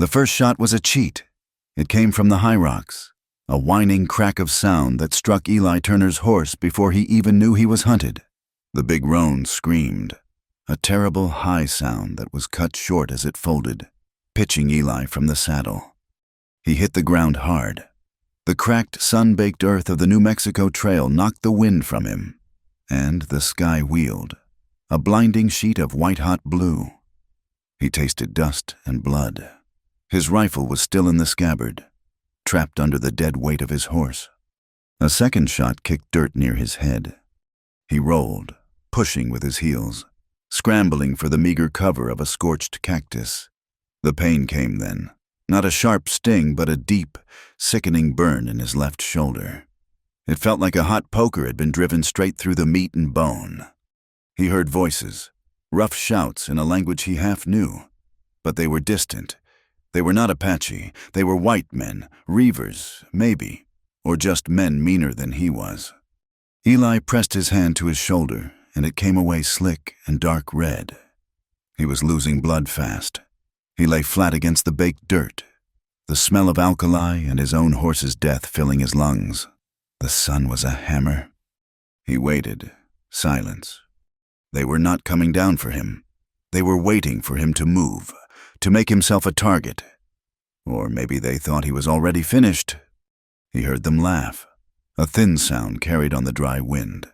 The first shot was a cheat. It came from the high rocks, a whining crack of sound that struck Eli Turner's horse before he even knew he was hunted. The big roan screamed, a terrible high sound that was cut short as it folded, pitching Eli from the saddle. He hit the ground hard. The cracked, sun-baked earth of the New Mexico trail knocked the wind from him, and the sky wheeled, a blinding sheet of white-hot blue. He tasted dust and blood. His rifle was still in the scabbard, trapped under the dead weight of his horse. A second shot kicked dirt near his head. He rolled, pushing with his heels, scrambling for the meager cover of a scorched cactus. The pain came then, not a sharp sting, but a deep, sickening burn in his left shoulder. It felt like a hot poker had been driven straight through the meat and bone. He heard voices, rough shouts in a language he half knew, but they were distant. They were not Apache. They were white men, reavers, maybe, or just men meaner than he was. Eli pressed his hand to his shoulder, and it came away slick and dark red. He was losing blood fast. He lay flat against the baked dirt, the smell of alkali and his own horse's death filling his lungs. The sun was a hammer. He waited, silence. They were not coming down for him. They were waiting for him to move, to make himself a target. Or maybe they thought he was already finished. He heard them laugh, a thin sound carried on the dry wind.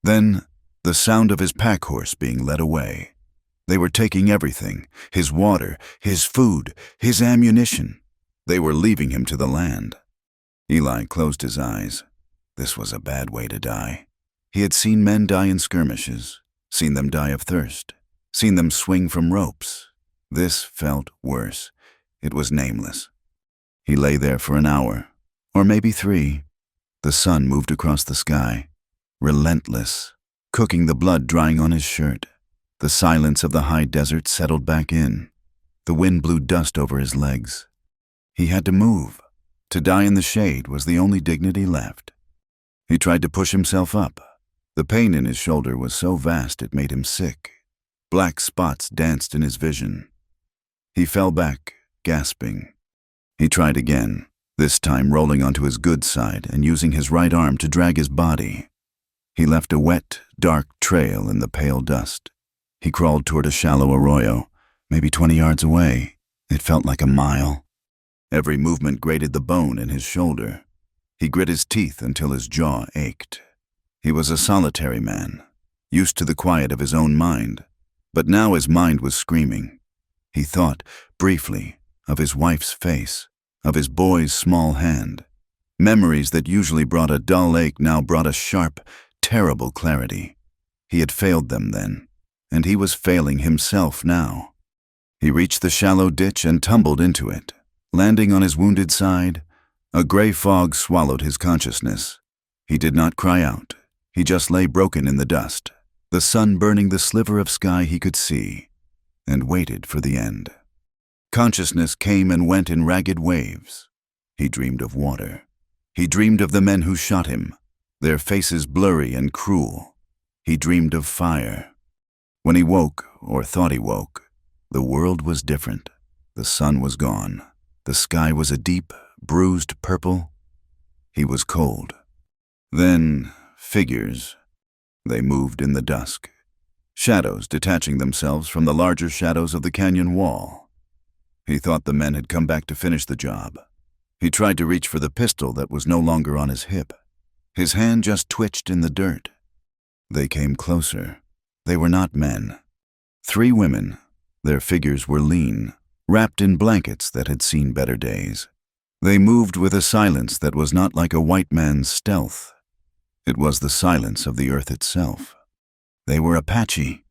Then, the sound of his pack horse being led away. They were taking everything, his water, his food, his ammunition. They were leaving him to the land. Eli closed his eyes. This was a bad way to die. He had seen men die in skirmishes, seen them die of thirst, seen them swing from ropes. This felt worse. It was nameless. He lay there for an hour, or maybe 3. The sun moved across the sky, relentless, cooking the blood drying on his shirt. The silence of the high desert settled back in. The wind blew dust over his legs. He had to move. To die in the shade was the only dignity left. He tried to push himself up. The pain in his shoulder was so vast it made him sick. Black spots danced in his vision. He fell back, gasping. He tried again, this time rolling onto his good side and using his right arm to drag his body. He left a wet, dark trail in the pale dust. He crawled toward a shallow arroyo, maybe 20 yards away. It felt like a mile. Every movement grated the bone in his shoulder. He grit his teeth until his jaw ached. He was a solitary man, used to the quiet of his own mind, but now his mind was screaming. He thought, briefly, of his wife's face, of his boy's small hand. Memories that usually brought a dull ache now brought a sharp, terrible clarity. He had failed them then, and he was failing himself now. He reached the shallow ditch and tumbled into it. Landing on his wounded side, a gray fog swallowed his consciousness. He did not cry out. He just lay broken in the dust, the sun burning the sliver of sky he could see, and waited for the end. Consciousness came and went in ragged waves. He dreamed of water. He dreamed of the men who shot him, their faces blurry and cruel. He dreamed of fire. When he woke, or thought he woke, the world was different. The sun was gone. The sky was a deep, bruised purple. He was cold. Then, figures. They moved in the dusk. Shadows detaching themselves from the larger shadows of the canyon wall. He thought the men had come back to finish the job. He tried to reach for the pistol that was no longer on his hip. His hand just twitched in the dirt. They came closer. They were not men. 3 women. Their figures were lean, wrapped in blankets that had seen better days. They moved with a silence that was not like a white man's stealth. It was the silence of the earth itself. They were Apache.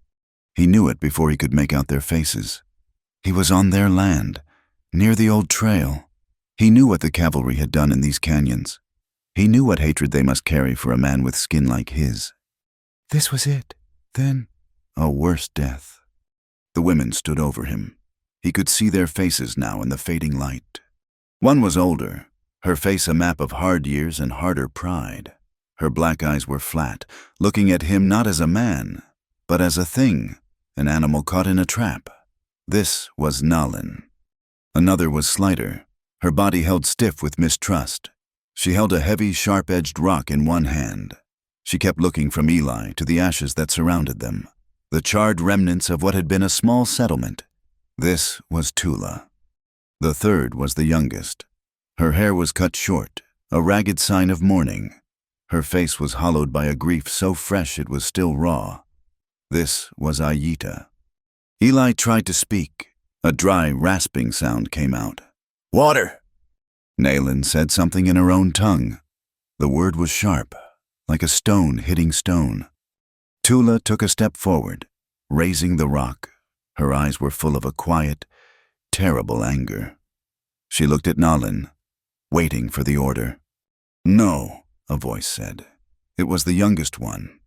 He knew it before he could make out their faces. He was on their land, near the old trail. He knew what the cavalry had done in these canyons. He knew what hatred they must carry for a man with skin like his. This was it, then, a worse death. The women stood over him. He could see their faces now in the fading light. One was older, her face a map of hard years and harder pride. Her black eyes were flat, looking at him not as a man, but as a thing, an animal caught in a trap. This was Nalin. Another was slighter, her body held stiff with mistrust. She held a heavy, sharp-edged rock in one hand. She kept looking from Eli to the ashes that surrounded them, the charred remnants of what had been a small settlement. This was Tula. The third was the youngest. Her hair was cut short, a ragged sign of mourning. Her face was hollowed by a grief so fresh it was still raw. This was Ayita. Eli tried to speak. A dry, rasping sound came out. "Water!" Nayland said something in her own tongue. The word was sharp, like a stone hitting stone. Tula took a step forward, raising the rock. Her eyes were full of a quiet, terrible anger. She looked at Nalin, waiting for the order. "No," a voice said. It was the youngest one,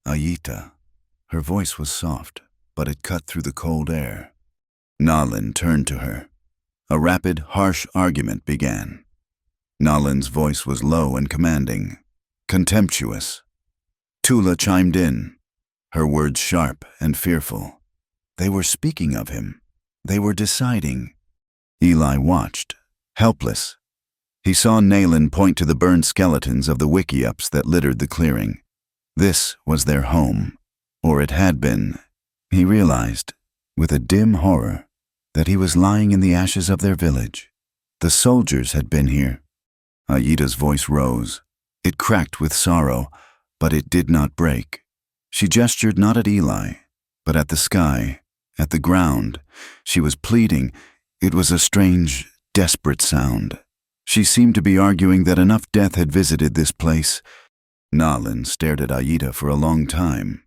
Ayita. Her voice was soft, but it cut through the cold air. Nalin turned to her. A rapid, harsh argument began. Nalin's voice was low and commanding, contemptuous. Tula chimed in, her words sharp and fearful. They were speaking of him. They were deciding. Eli watched, helpless. He saw Nayland point to the burned skeletons of the wickiups that littered the clearing. This was their home, or it had been. He realized, with a dim horror, that he was lying in the ashes of their village. The soldiers had been here. Ayita's voice rose. It cracked with sorrow, but it did not break. She gestured not at Eli, but at the sky, at the ground. She was pleading. It was a strange, desperate sound. She seemed to be arguing that enough death had visited this place. Nalin stared at Ayita for a long time.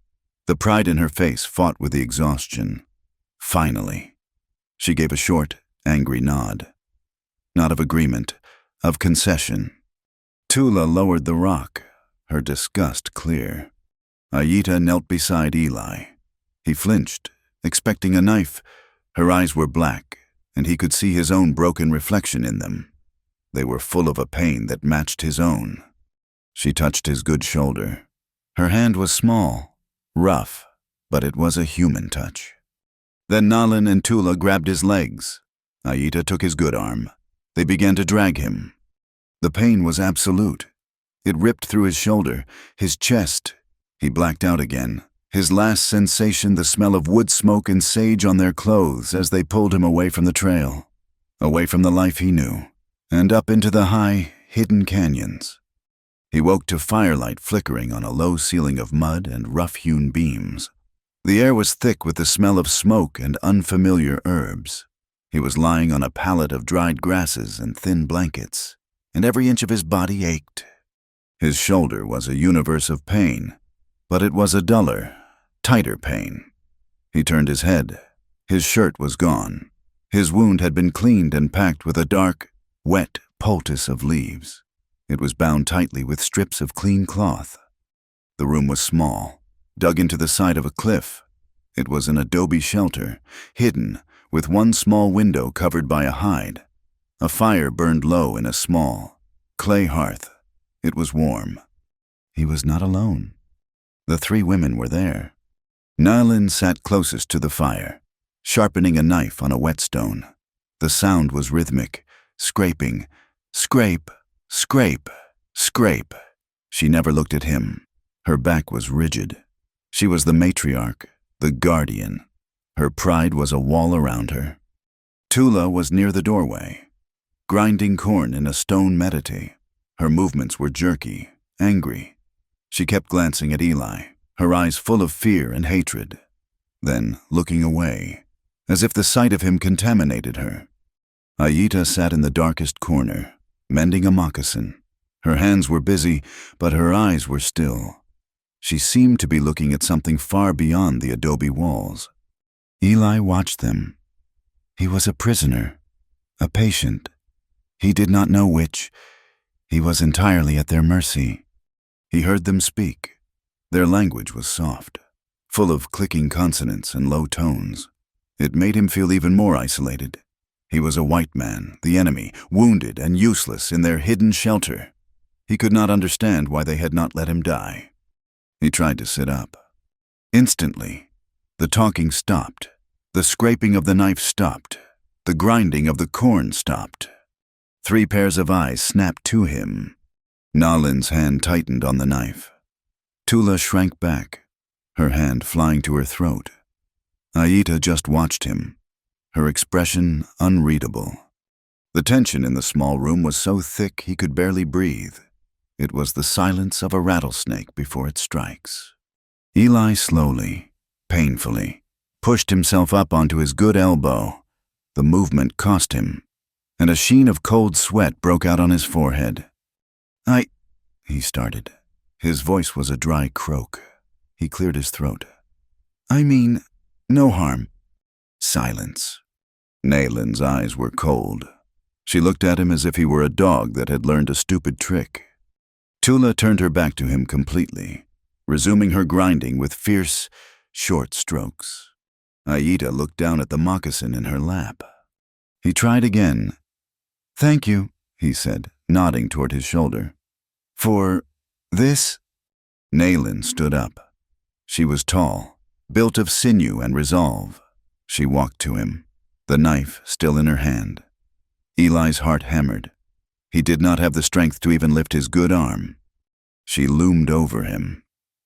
The pride in her face fought with the exhaustion. Finally, she gave a short, angry nod. Not of agreement, of concession. Tula lowered the rock, her disgust clear. Ayita knelt beside Eli. He flinched, expecting a knife. Her eyes were black, and he could see his own broken reflection in them. They were full of a pain that matched his own. She touched his good shoulder. Her hand was small, rough, but it was a human touch. Then Nalin and Tula grabbed his legs. Ayita took his good arm. They began to drag him. The pain was absolute. It ripped through his shoulder, his chest. He blacked out again. His last sensation, the smell of wood smoke and sage on their clothes as they pulled him away from the trail, away from the life he knew, and up into the high, hidden canyons. He woke to firelight flickering on a low ceiling of mud and rough-hewn beams. The air was thick with the smell of smoke and unfamiliar herbs. He was lying on a pallet of dried grasses and thin blankets, and every inch of his body ached. His shoulder was a universe of pain, but it was a duller, tighter pain. He turned his head. His shirt was gone. His wound had been cleaned and packed with a dark, wet poultice of leaves. It was bound tightly with strips of clean cloth. The room was small, dug into the side of a cliff. It was an adobe shelter, hidden, with one small window covered by a hide. A fire burned low in a small, clay hearth. It was warm. He was not alone. The three women were there. Nalin sat closest to the fire, sharpening a knife on a whetstone. The sound was rhythmic, scraping, scrape, scrape, scrape. She never looked at him. Her back was rigid. She was the matriarch, the guardian. Her pride was a wall around her. Tula was near the doorway, grinding corn in a stone medity. Her movements were jerky, angry. She kept glancing at Eli, her eyes full of fear and hatred, then looking away, as if the sight of him contaminated her. Ayita sat in the darkest corner, mending a moccasin. Her hands were busy, but her eyes were still. She seemed to be looking at something far beyond the adobe walls. Eli watched them. He was a prisoner, a patient. He did not know which. He was entirely at their mercy. He heard them speak. Their language was soft, full of clicking consonants and low tones. It made him feel even more isolated. He was a white man, the enemy, wounded and useless in their hidden shelter. He could not understand why they had not let him die. He tried to sit up. Instantly, the talking stopped. The scraping of the knife stopped. The grinding of the corn stopped. 3 pairs of eyes snapped to him. Nalin's hand tightened on the knife. Tula shrank back, her hand flying to her throat. Aita just watched him, her expression unreadable. The tension in the small room was so thick he could barely breathe. It was the silence of a rattlesnake before it strikes. Eli slowly, painfully, pushed himself up onto his good elbow. The movement cost him, and a sheen of cold sweat broke out on his forehead. He started. His voice was a dry croak. He cleared his throat. I mean, no harm. Silence. Nalin's eyes were cold. She looked at him as if he were a dog that had learned a stupid trick. Tula turned her back to him completely, resuming her grinding with fierce, short strokes. Aita looked down at the moccasin in her lap. He tried again. Thank you, he said, nodding toward his shoulder. For this? Nalin stood up. She was tall, built of sinew and resolve. She walked to him, the knife still in her hand. Eli's heart hammered. He did not have the strength to even lift his good arm. She loomed over him.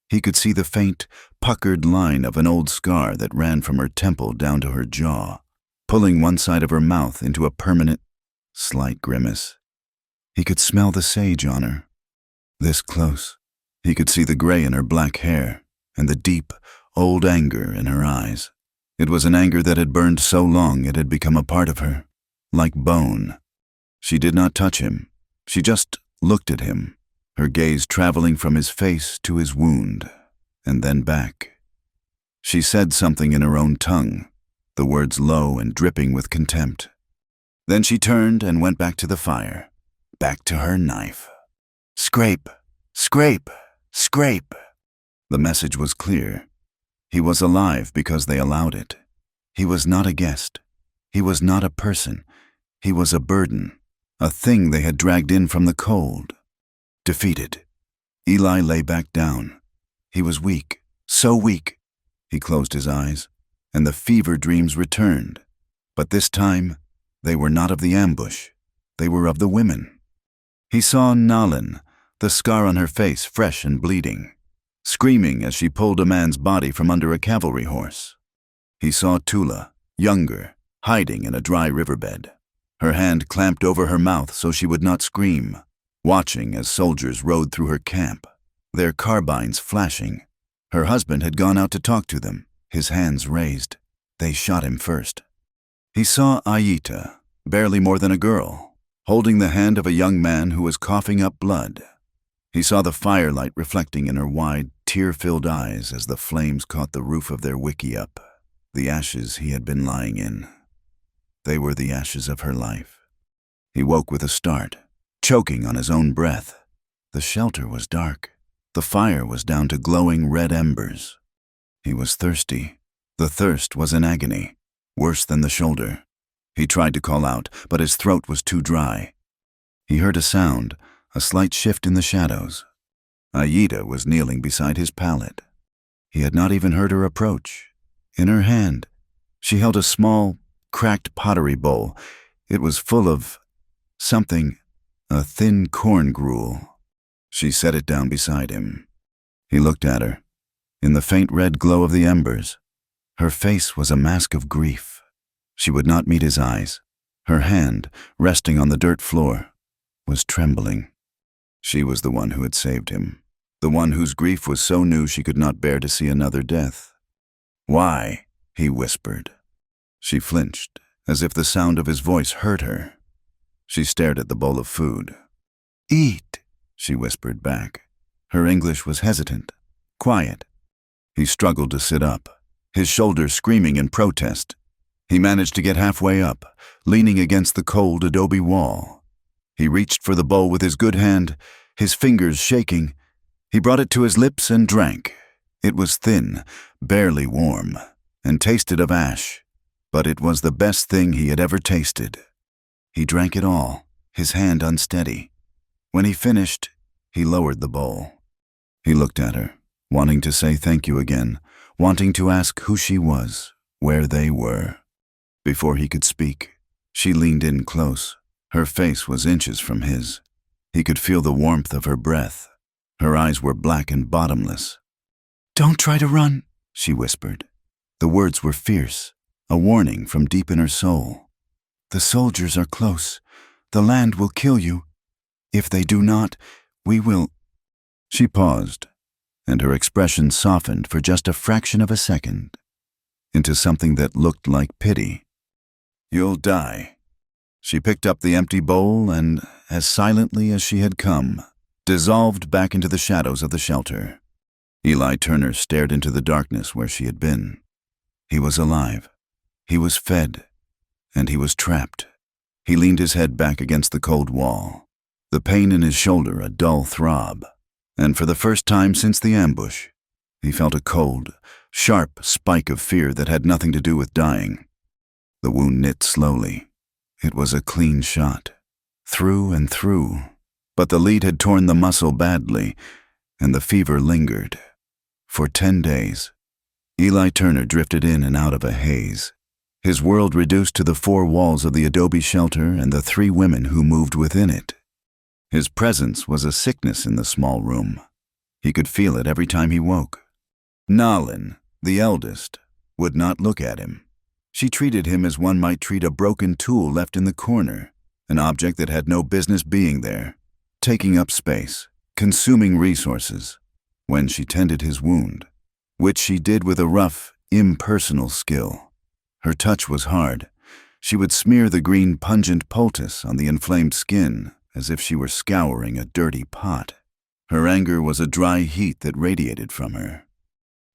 He could see the faint, puckered line of an old scar that ran from her temple down to her jaw, pulling one side of her mouth into a permanent, slight grimace. He could smell the sage on her. This close, he could see the gray in her black hair and the deep, old anger in her eyes. It was an anger that had burned so long it had become a part of her, like bone. She did not touch him. She just looked at him, her gaze traveling from his face to his wound, and then back. She said something in her own tongue, the words low and dripping with contempt. Then she turned and went back to the fire, back to her knife. Scrape, scrape, scrape. The message was clear. He was alive because they allowed it. He was not a guest. He was not a person. He was a burden, a thing they had dragged in from the cold. Defeated. Eli lay back down. He was weak, so weak. He closed his eyes, and the fever dreams returned. But this time, they were not of the ambush. They were of the women. He saw Nalin, the scar on her face fresh and bleeding, screaming as she pulled a man's body from under a cavalry horse. He saw Tula, younger, hiding in a dry riverbed, her hand clamped over her mouth so she would not scream, watching as soldiers rode through her camp, their carbines flashing. Her husband had gone out to talk to them, his hands raised. They shot him first. He saw Aita, barely more than a girl, holding the hand of a young man who was coughing up blood. He saw the firelight reflecting in her wide, tear-filled eyes as the flames caught the roof of their wickiup, the ashes he had been lying in. They were the ashes of her life. He woke with a start, choking on his own breath. The shelter was dark. The fire was down to glowing red embers. He was thirsty. The thirst was in agony, worse than the shoulder. He tried to call out, but his throat was too dry. He heard a sound, a slight shift in the shadows. Aita was kneeling beside his pallet. He had not even heard her approach. In her hand, she held a small, cracked pottery bowl. It was full of something, a thin corn gruel. She set it down beside him. He looked at her. In the faint red glow of the embers, her face was a mask of grief. She would not meet his eyes. Her hand, resting on the dirt floor, was trembling. She was the one who had saved him, the one whose grief was so new she could not bear to see another death. "Why?" he whispered. She flinched, as if the sound of his voice hurt her. She stared at the bowl of food. "Eat," she whispered back. Her English was hesitant, quiet. He struggled to sit up, his shoulders screaming in protest. He managed to get halfway up, leaning against the cold adobe wall. He reached for the bowl with his good hand, his fingers shaking. He brought it to his lips and drank. It was thin, barely warm, and tasted of ash, but it was the best thing he had ever tasted. He drank it all, his hand unsteady. When he finished, he lowered the bowl. He looked at her, wanting to say thank you again, wanting to ask who she was, where they were. Before he could speak, She leaned in close. Her face was inches from his. He could feel the warmth of her breath. Her eyes were black and bottomless. "Don't try to run," she whispered. The words were fierce, a warning from deep in her soul. "The soldiers are close. The land will kill you. If they do not, we will—" She paused, and her expression softened for just a fraction of a second, into something that looked like pity. "You'll die." She picked up the empty bowl and, as silently as she had come, dissolved back into the shadows of the shelter. Eli Turner stared into the darkness where she had been. He was alive. He was fed. And he was trapped. He leaned his head back against the cold wall, the pain in his shoulder a dull throb, and for the first time since the ambush, he felt a cold, sharp spike of fear that had nothing to do with dying. The wound knit slowly. It was a clean shot, through and through, but the lead had torn the muscle badly, and the fever lingered. For 10 days, Eli Turner drifted in and out of a haze, his world reduced to the 4 walls of the adobe shelter and the 3 women who moved within it. His presence was a sickness in the small room. He could feel it every time he woke. Nalin, the eldest, would not look at him. She treated him as one might treat a broken tool left in the corner, an object that had no business being there, taking up space, consuming resources, when she tended his wound, which she did with a rough, impersonal skill. Her touch was hard. She would smear the green pungent poultice on the inflamed skin as if she were scouring a dirty pot. Her anger was a dry heat that radiated from her.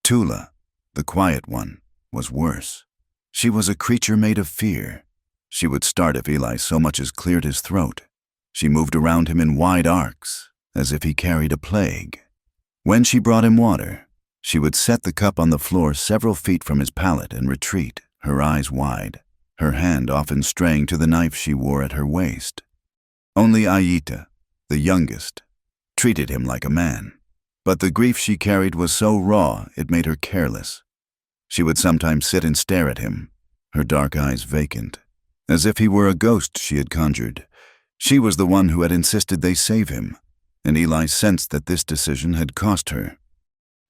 Tula, the quiet one, was worse. She was a creature made of fear. She would start if Eli so much as cleared his throat. She moved around him in wide arcs, as if he carried a plague. When she brought him water, she would set the cup on the floor several feet from his palate and retreat, her eyes wide, her hand often straying to the knife she wore at her waist. Only Aita, the youngest, treated him like a man, but the grief she carried was so raw it made her careless. She would sometimes sit and stare at him, her dark eyes vacant, as if he were a ghost she had conjured. She was the one who had insisted they save him, and Eli sensed that this decision had cost her.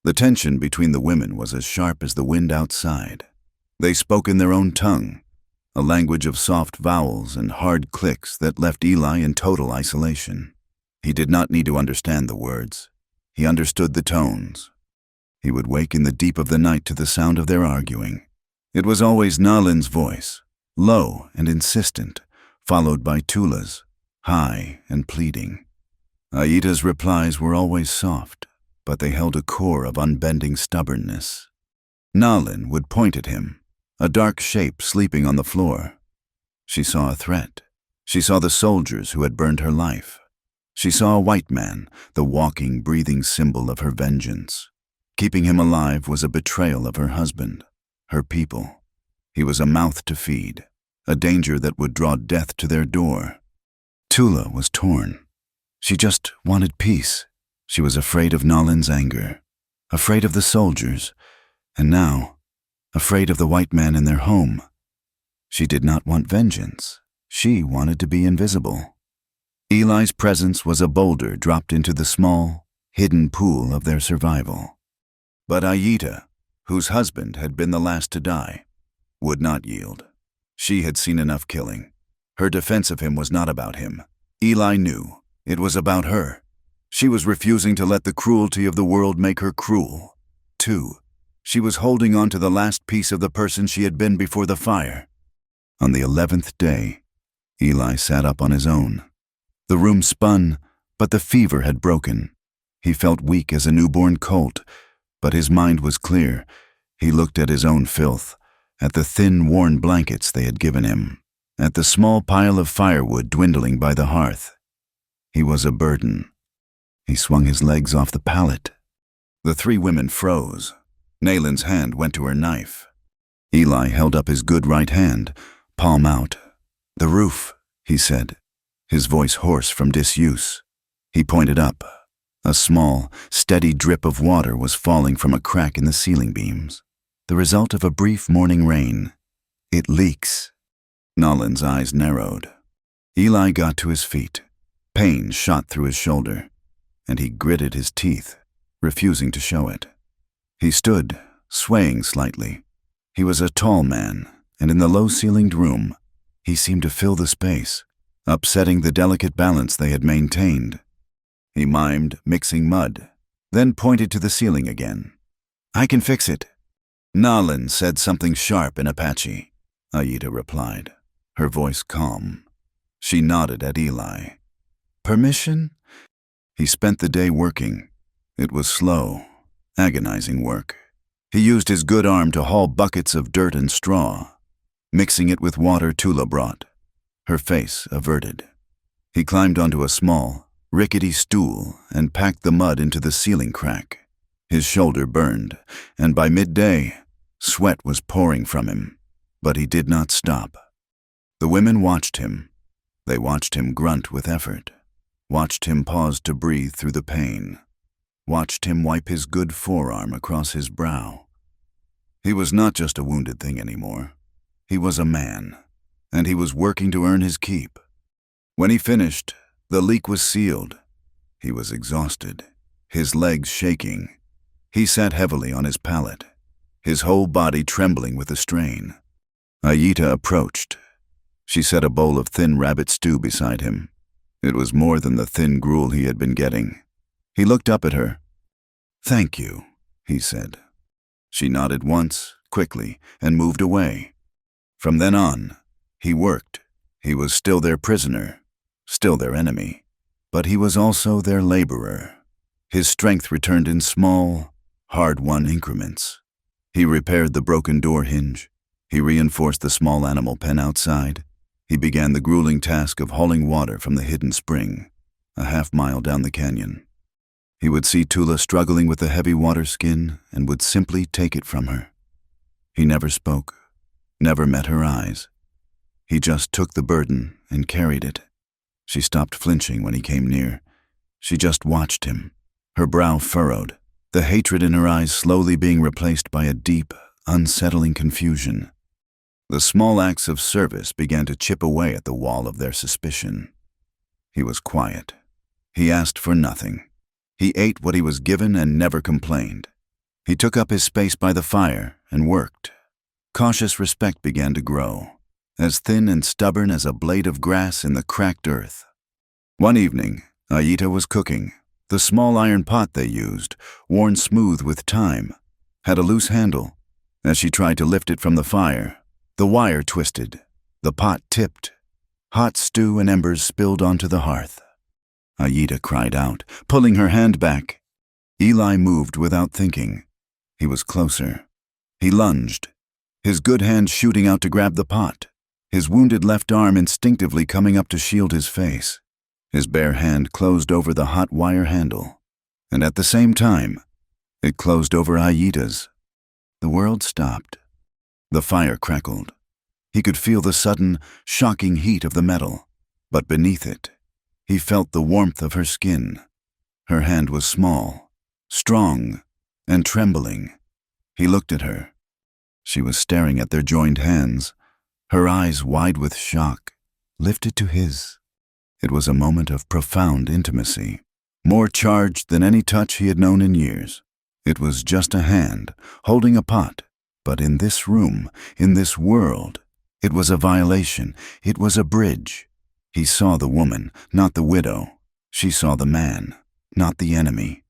The tension between the women was as sharp as the wind outside. They spoke in their own tongue, a language of soft vowels and hard clicks that left Eli in total isolation. He did not need to understand the words. He understood the tones. He would wake in the deep of the night to the sound of their arguing. It was always Nalin's voice, low and insistent, followed by Tula's, high and pleading. Aita's replies were always soft, but they held a core of unbending stubbornness. Nalin would point at him, a dark shape sleeping on the floor. She saw a threat. She saw the soldiers who had burned her life. She saw a white man, the walking, breathing symbol of her vengeance. Keeping him alive was a betrayal of her husband, her people. He was a mouth to feed, a danger that would draw death to their door. Tula was torn. She just wanted peace. She was afraid of Nalin's anger, afraid of the soldiers, and now, afraid of the white man in their home. She did not want vengeance. She wanted to be invisible. Eli's presence was a boulder dropped into the small, hidden pool of their survival. But Aita, whose husband had been the last to die, would not yield. She had seen enough killing. Her defense of him was not about him. Eli knew. It was about her. She was refusing to let the cruelty of the world make her cruel. Too, she was holding on to the last piece of the person she had been before the fire. On the 11th day, Eli sat up on his own. The room spun, but the fever had broken. He felt weak as a newborn colt, but his mind was clear. He looked at his own filth, at the thin, worn blankets they had given him, at the small pile of firewood dwindling by the hearth. He was a burden. He swung his legs off the pallet. The 3 women froze. Nalin's hand went to her knife. Eli held up his good right hand, palm out. "The roof," he said, his voice hoarse from disuse. He pointed up. A small, steady drip of water was falling from a crack in the ceiling beams, the result of a brief morning rain. "It leaks." Nolan's eyes narrowed. Eli got to his feet. Pain shot through his shoulder, and he gritted his teeth, refusing to show it. He stood, swaying slightly. He was a tall man, and in the low-ceilinged room, he seemed to fill the space, upsetting the delicate balance they had maintained. He mimed, mixing mud, then pointed to the ceiling again. "I can fix it." Nolan said something sharp in Apache. Aida replied, her voice calm. She nodded at Eli. "Permission?" He spent the day working. It was slow, agonizing work. He used his good arm to haul buckets of dirt and straw, mixing it with water Tula brought, her face averted. He climbed onto a small, rickety stool and packed the mud into the ceiling crack. His shoulder burned, and by midday, sweat was pouring from him, but he did not stop. The women watched him. They watched him grunt with effort, watched him pause to breathe through the pain, watched him wipe his good forearm across his brow. He was not just a wounded thing anymore. He was a man, and he was working to earn his keep. When he finished, the leak was sealed. He was exhausted, his legs shaking. He sat heavily on his pallet, his whole body trembling with the strain. Aida approached. She set a bowl of thin rabbit stew beside him. It was more than the thin gruel he had been getting. He looked up at her. "Thank you," he said. She nodded once, quickly, and moved away. From then on, he worked. He was still their prisoner, still their enemy, but he was also their laborer. His strength returned in small, hard-won increments. He repaired the broken door hinge. He reinforced the small animal pen outside. He began the grueling task of hauling water from the hidden spring, a half-mile down the canyon. He would see Tula struggling with the heavy water skin and would simply take it from her. He never spoke, never met her eyes. He just took the burden and carried it. She stopped flinching when he came near. She just watched him, her brow furrowed, the hatred in her eyes slowly being replaced by a deep, unsettling confusion. The small acts of service began to chip away at the wall of their suspicion. He was quiet. He asked for nothing. He ate what he was given and never complained. He took up his space by the fire and worked. Cautious respect began to grow, as thin and stubborn as a blade of grass in the cracked earth. One evening, Aida was cooking. The small iron pot they used, worn smooth with time, had a loose handle. As she tried to lift it from the fire, the wire twisted. The pot tipped. Hot stew and embers spilled onto the hearth. Aida cried out, pulling her hand back. Eli moved without thinking. He was closer. He lunged, his good hand shooting out to grab the pot, his wounded left arm instinctively coming up to shield his face. His bare hand closed over the hot wire handle, and at the same time, it closed over Aida's. The world stopped. The fire crackled. He could feel the sudden, shocking heat of the metal, but beneath it, he felt the warmth of her skin. Her hand was small, strong, and trembling. He looked at her. She was staring at their joined hands, her eyes wide with shock, lifted to his. It was a moment of profound intimacy, more charged than any touch he had known in years. It was just a hand, holding a pot, but in this room, in this world, it was a violation, it was a bridge. He saw the woman, not the widow. She saw the man, not the enemy.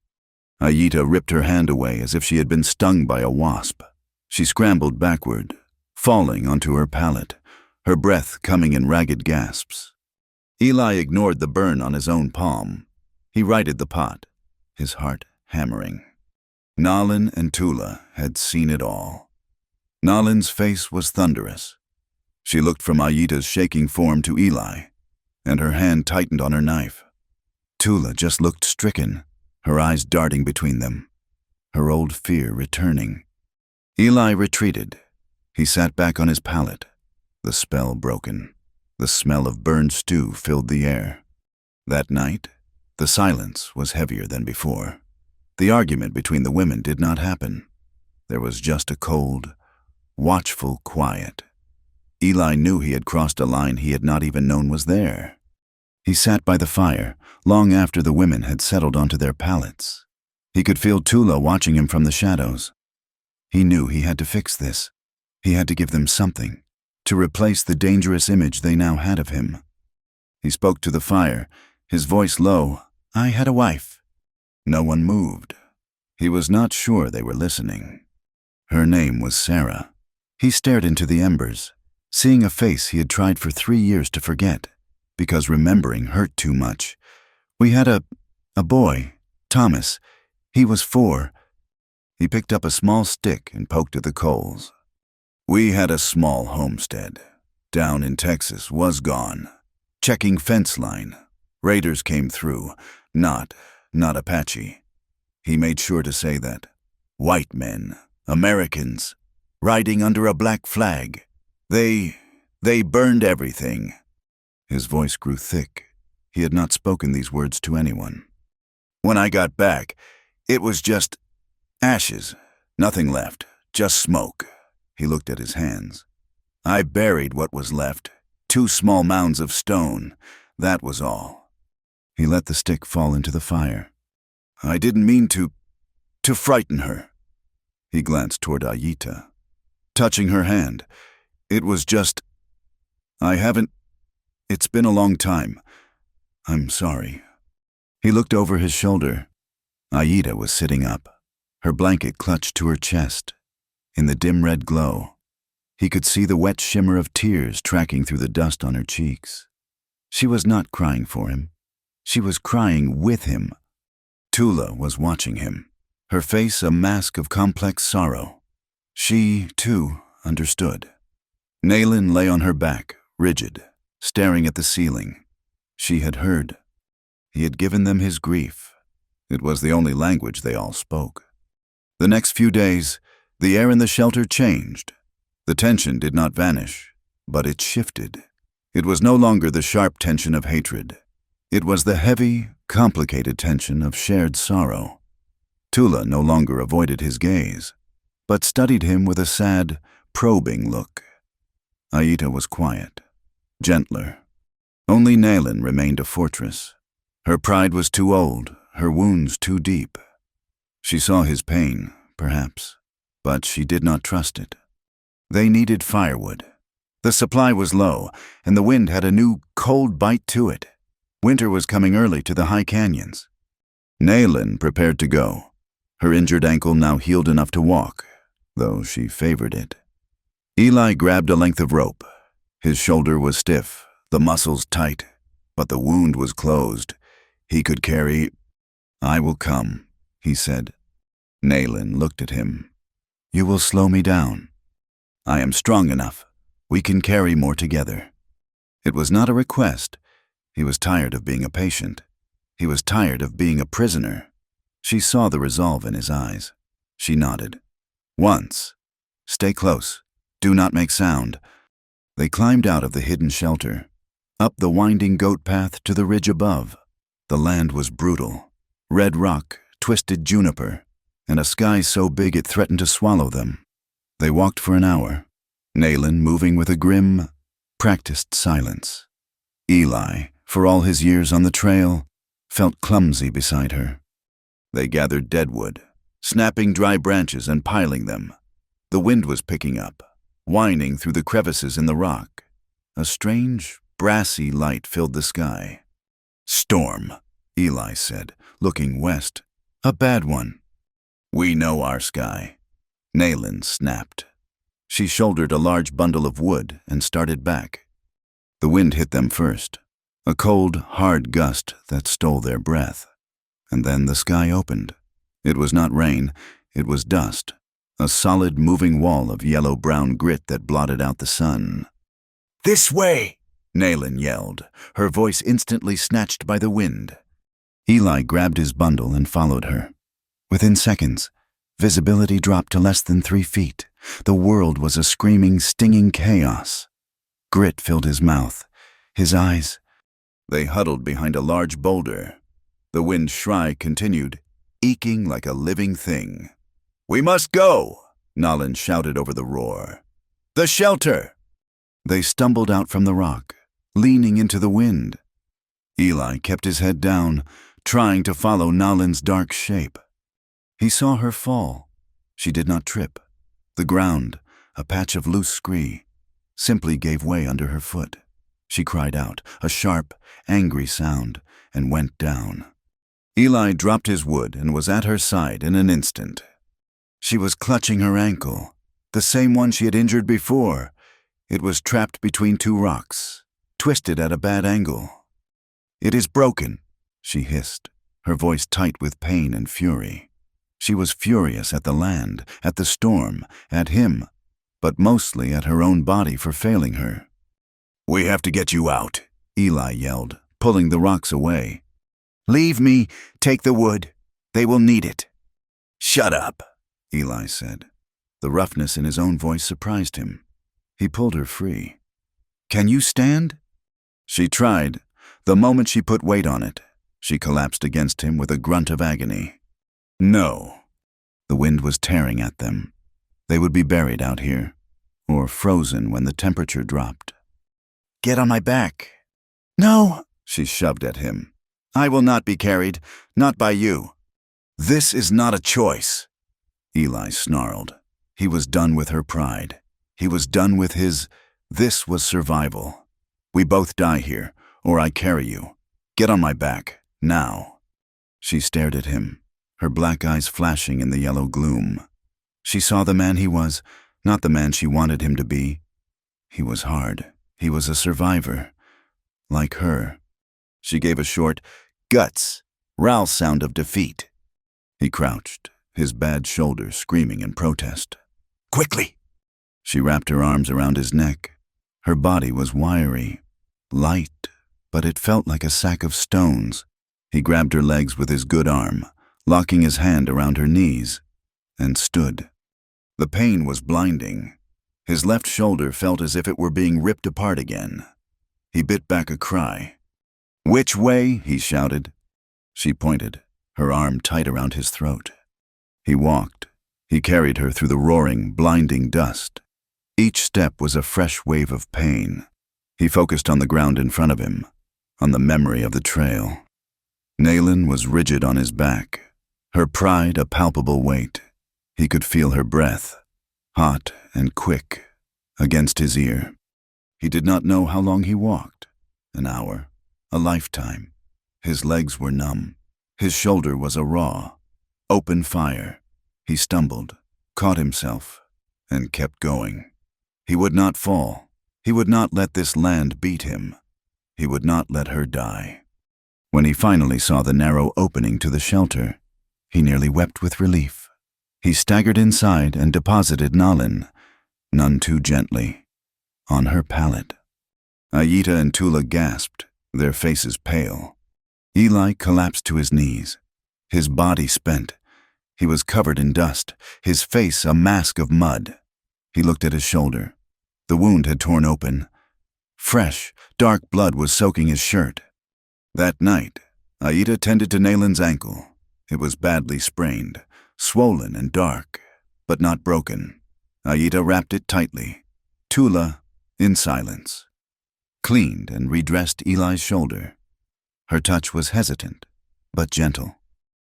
Aida ripped her hand away as if she had been stung by a wasp. She scrambled backward, falling onto her pallet, her breath coming in ragged gasps. Eli ignored the burn on his own palm. He righted the pot, his heart hammering. Nolan and Tula had seen it all. Nolan's face was thunderous. She looked from Aida's shaking form to Eli, and her hand tightened on her knife. Tula just looked stricken, her eyes darting between them, her old fear returning. Eli retreated. He sat back on his pallet, the spell broken. The smell of burned stew filled the air. That night, the silence was heavier than before. The argument between the women did not happen. There was just a cold, watchful quiet. Eli knew he had crossed a line he had not even known was there. He sat by the fire, long after the women had settled onto their pallets. He could feel Tula watching him from the shadows. He knew he had to fix this. He had to give them something, to replace the dangerous image they now had of him. He spoke to the fire, his voice low. "I had a wife." No one moved. He was not sure they were listening. Her name was Sarah. He stared into the embers, seeing a face he had tried for 3 years to forget, because remembering hurt too much. "We had a boy, Thomas. He was 4. He picked up a small stick and poked at the coals. "We had a small homestead. Down in Texas, was gone. Checking fence line. Raiders came through. Not Apache." He made sure to say that. "White men. Americans. Riding under a black flag. They burned everything." His voice grew thick. He had not spoken these words to anyone. "When I got back, it was just ashes. Nothing left. Just smoke." He looked at his hands. "I buried what was left. 2 small mounds of stone. That was all." He let the stick fall into the fire. "I didn't mean to frighten her." He glanced toward Ayita, touching her hand. "It was just, it's been a long time. I'm sorry." He looked over his shoulder. Ayita was sitting up, her blanket clutched to her chest. In the dim red glow, he could see the wet shimmer of tears tracking through the dust on her cheeks. She was not crying for him. She was crying with him. Tula was watching him, her face a mask of complex sorrow. She, too, understood. Nayland lay on her back, rigid, staring at the ceiling. She had heard. He had given them his grief. It was the only language they all spoke. The next few days, the air in the shelter changed. The tension did not vanish, but it shifted. It was no longer the sharp tension of hatred. It was the heavy, complicated tension of shared sorrow. Tula no longer avoided his gaze, but studied him with a sad, probing look. Ayita was quiet, gentler. Only Nayland remained a fortress. Her pride was too old, her wounds too deep. She saw his pain, perhaps, but she did not trust it. They needed firewood. The supply was low, and the wind had a new, cold bite to it. Winter was coming early to the high canyons. Nayland prepared to go. Her injured ankle now healed enough to walk, though she favored it. Eli grabbed a length of rope. His shoulder was stiff, the muscles tight, but the wound was closed. He could carry. "I will come," he said. Nayland looked at him. "You will slow me down." "I am strong enough. We can carry more together." It was not a request. He was tired of being a patient. He was tired of being a prisoner. She saw the resolve in his eyes. She nodded. "Once. Stay close. Do not make sound." They climbed out of the hidden shelter, up the winding goat path to the ridge above. The land was brutal. Red rock, twisted juniper, and a sky so big it threatened to swallow them. They walked for an hour, Nayland moving with a grim, practiced silence. Eli, for all his years on the trail, felt clumsy beside her. They gathered deadwood, snapping dry branches and piling them. The wind was picking up, whining through the crevices in the rock. A strange, brassy light filled the sky. "Storm," Eli said, looking west. "A bad one." "We know our sky." Nayland snapped. She shouldered a large bundle of wood and started back. The wind hit them first, a cold, hard gust that stole their breath. And then the sky opened. It was not rain, it was dust, a solid moving wall of yellow-brown grit that blotted out the sun. "This way!" Nayland yelled, her voice instantly snatched by the wind. Eli grabbed his bundle and followed her. Within seconds, visibility dropped to less than 3 feet. The world was a screaming, stinging chaos. Grit filled his mouth, his eyes. They huddled behind a large boulder. The wind's shriek continued, eking like a living thing. "We must go!" Nayland shouted over the roar. "The shelter!" They stumbled out from the rock, leaning into the wind. Eli kept his head down, trying to follow Nalin's dark shape. He saw her fall. She did not trip. The ground, a patch of loose scree, simply gave way under her foot. She cried out, a sharp, angry sound, and went down. Eli dropped his wood and was at her side in an instant. She was clutching her ankle, the same one she had injured before. It was trapped between two rocks, twisted at a bad angle. "It is broken," she hissed, her voice tight with pain and fury. She was furious at the land, at the storm, at him, but mostly at her own body for failing her. "We have to get you out," Eli yelled, pulling the rocks away. "Leave me, take the wood. They will need it." "Shut up," Eli said. The roughness in his own voice surprised him. He pulled her free. "Can you stand?" She tried. The moment she put weight on it, she collapsed against him with a grunt of agony. "No." The wind was tearing at them. They would be buried out here, or frozen when the temperature dropped. "Get on my back." "No," she shoved at him. "I will not be carried, not by you." "This is not a choice," Eli snarled. He was done with her pride. He was done with his. This was survival. "We both die here, or I carry you. Get on my back, now." She stared at him, her black eyes flashing in the yellow gloom. She saw the man he was, not the man she wanted him to be. He was hard. He was a survivor. Like her. She gave a short, "Guts," growl sound of defeat. He crouched, his bad shoulder screaming in protest. "Quickly!" She wrapped her arms around his neck. Her body was wiry, light, but it felt like a sack of stones. He grabbed her legs with his good arm, locking his hand around her knees, and stood. The pain was blinding. His left shoulder felt as if it were being ripped apart again. He bit back a cry. "Which way?" he shouted. She pointed, her arm tight around his throat. He walked. He carried her through the roaring, blinding dust. Each step was a fresh wave of pain. He focused on the ground in front of him, on the memory of the trail. Nalin was rigid on his back, her pride a palpable weight. He could feel her breath, hot and quick, against his ear. He did not know how long he walked. An hour, a lifetime. His legs were numb. His shoulder was a raw, open fire. He stumbled, caught himself, and kept going. He would not fall. He would not let this land beat him. He would not let her die. When he finally saw the narrow opening to the shelter, he nearly wept with relief. He staggered inside and deposited Nalin, none too gently, on her pallet. Aita and Tula gasped, their faces pale. Eli collapsed to his knees, his body spent. He was covered in dust, his face a mask of mud. He looked at his shoulder. The wound had torn open. Fresh, dark blood was soaking his shirt. That night, Aita tended to Nalin's ankle. It was badly sprained, swollen and dark, but not broken. Aita wrapped it tightly. Tula, in silence, cleaned and redressed Eli's shoulder. Her touch was hesitant, but gentle.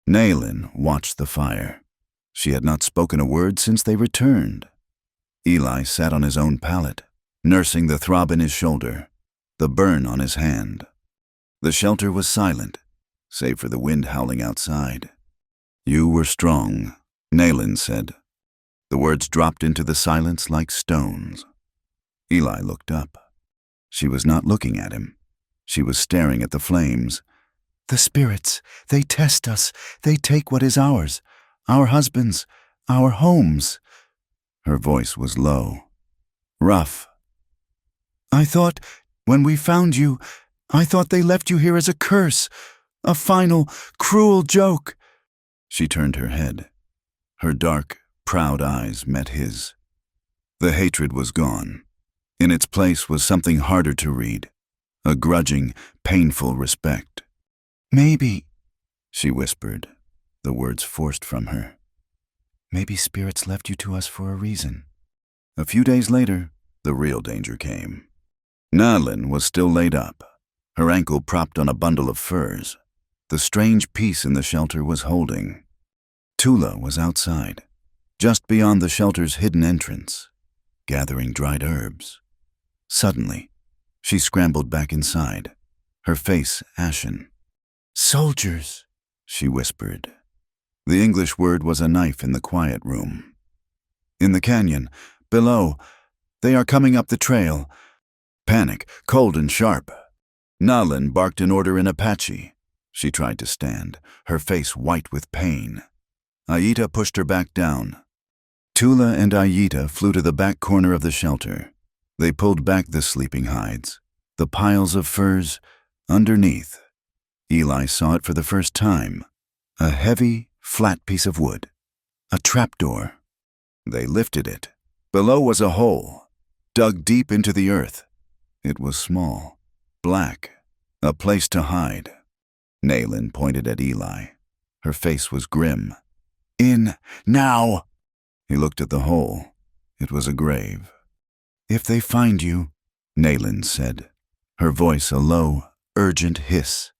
Nalin watched the fire. She had not spoken a word since they returned. Eli sat on his own pallet, nursing the throb in his shoulder, the burn on his hand. The shelter was silent, save for the wind howling outside. "You were strong," Nalin said. The words dropped into the silence like stones. Eli looked up. She was not looking at him. She was staring at the flames. "The spirits, they test us. They take what is ours, our husbands, our homes." Her voice was low, rough. "I thought, when we found you, I thought they left you here as a curse, a final, cruel joke." She turned her head. Her dark, proud eyes met his. The hatred was gone. In its place was something harder to read, a grudging, painful respect. "Maybe," she whispered, the words forced from her. "Maybe spirits left you to us for a reason." A few days later, the real danger came. Nalin was still laid up, her ankle propped on a bundle of furs. The strange peace in the shelter was holding. Tula was outside, just beyond the shelter's hidden entrance, gathering dried herbs. Suddenly, she scrambled back inside, her face ashen. "Soldiers," she whispered. The English word was a knife in the quiet room. In the canyon, below, they are coming up the trail. Panic, cold and sharp. Nalin barked an order in Apache. She tried to stand, her face white with pain. Ayita pushed her back down. Tula and Ayita flew to the back corner of the shelter. They pulled back the sleeping hides, the piles of furs underneath. Eli saw it for the first time. A heavy, flat piece of wood. A trapdoor. They lifted it. Below was a hole, dug deep into the earth. It was small, black, a place to hide. Nalin pointed at Eli. Her face was grim. "In, now!" He looked at the hole. It was a grave. "If they find you," Nalin said, her voice a low, urgent hiss,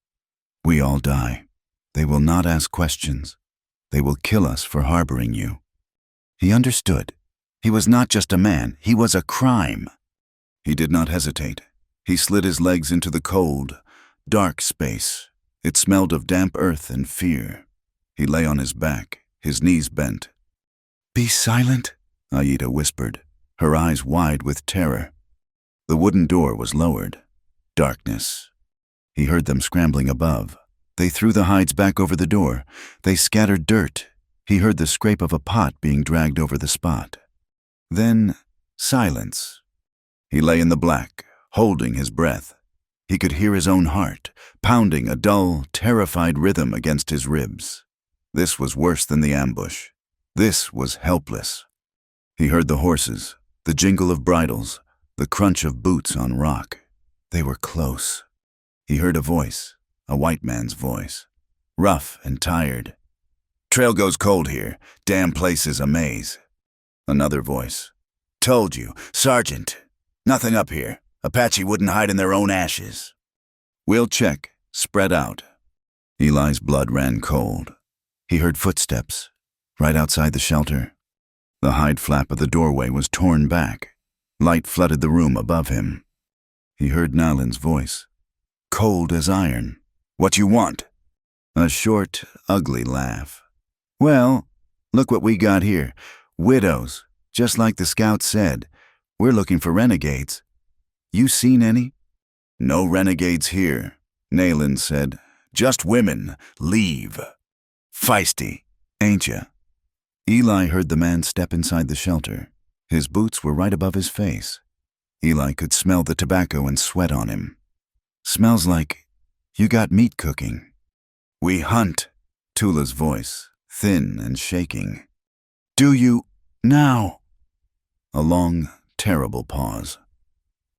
"we all die. They will not ask questions. They will kill us for harboring you." He understood. He was not just a man, he was a crime. He did not hesitate. He slid his legs into the cold, dark space. It smelled of damp earth and fear. He lay on his back, his knees bent. "Be silent," Ayita whispered, her eyes wide with terror. The wooden door was lowered. Darkness. He heard them scrambling above. They threw the hides back over the door. They scattered dirt. He heard the scrape of a pot being dragged over the spot. Then, silence. He lay in the black, holding his breath. He could hear his own heart, pounding a dull, terrified rhythm against his ribs. This was worse than the ambush. This was helpless. He heard the horses, the jingle of bridles, the crunch of boots on rock. They were close. He heard a voice, a white man's voice, rough and tired. "Trail goes cold here. Damn place is a maze." Another voice. "Told you, Sergeant. Nothing up here. Apache wouldn't hide in their own ashes." "We'll check." Spread out. Eli's blood ran cold. He heard footsteps, right outside the shelter. The hide flap of the doorway was torn back. Light flooded the room above him. He heard Nalin's voice, cold as iron. "What you want?" A short, ugly laugh. "Well, look what we got here. Widows, just like the scouts said. We're looking for renegades. You seen any?" "No renegades here," Nalin said. "Just women. Leave." "Feisty, ain't ya?" Eli heard the man step inside the shelter. His boots were right above his face. Eli could smell the tobacco and sweat on him. "Smells like you got meat cooking." "We hunt," Tula's voice, thin and shaking. "Do you now?" A long, terrible pause.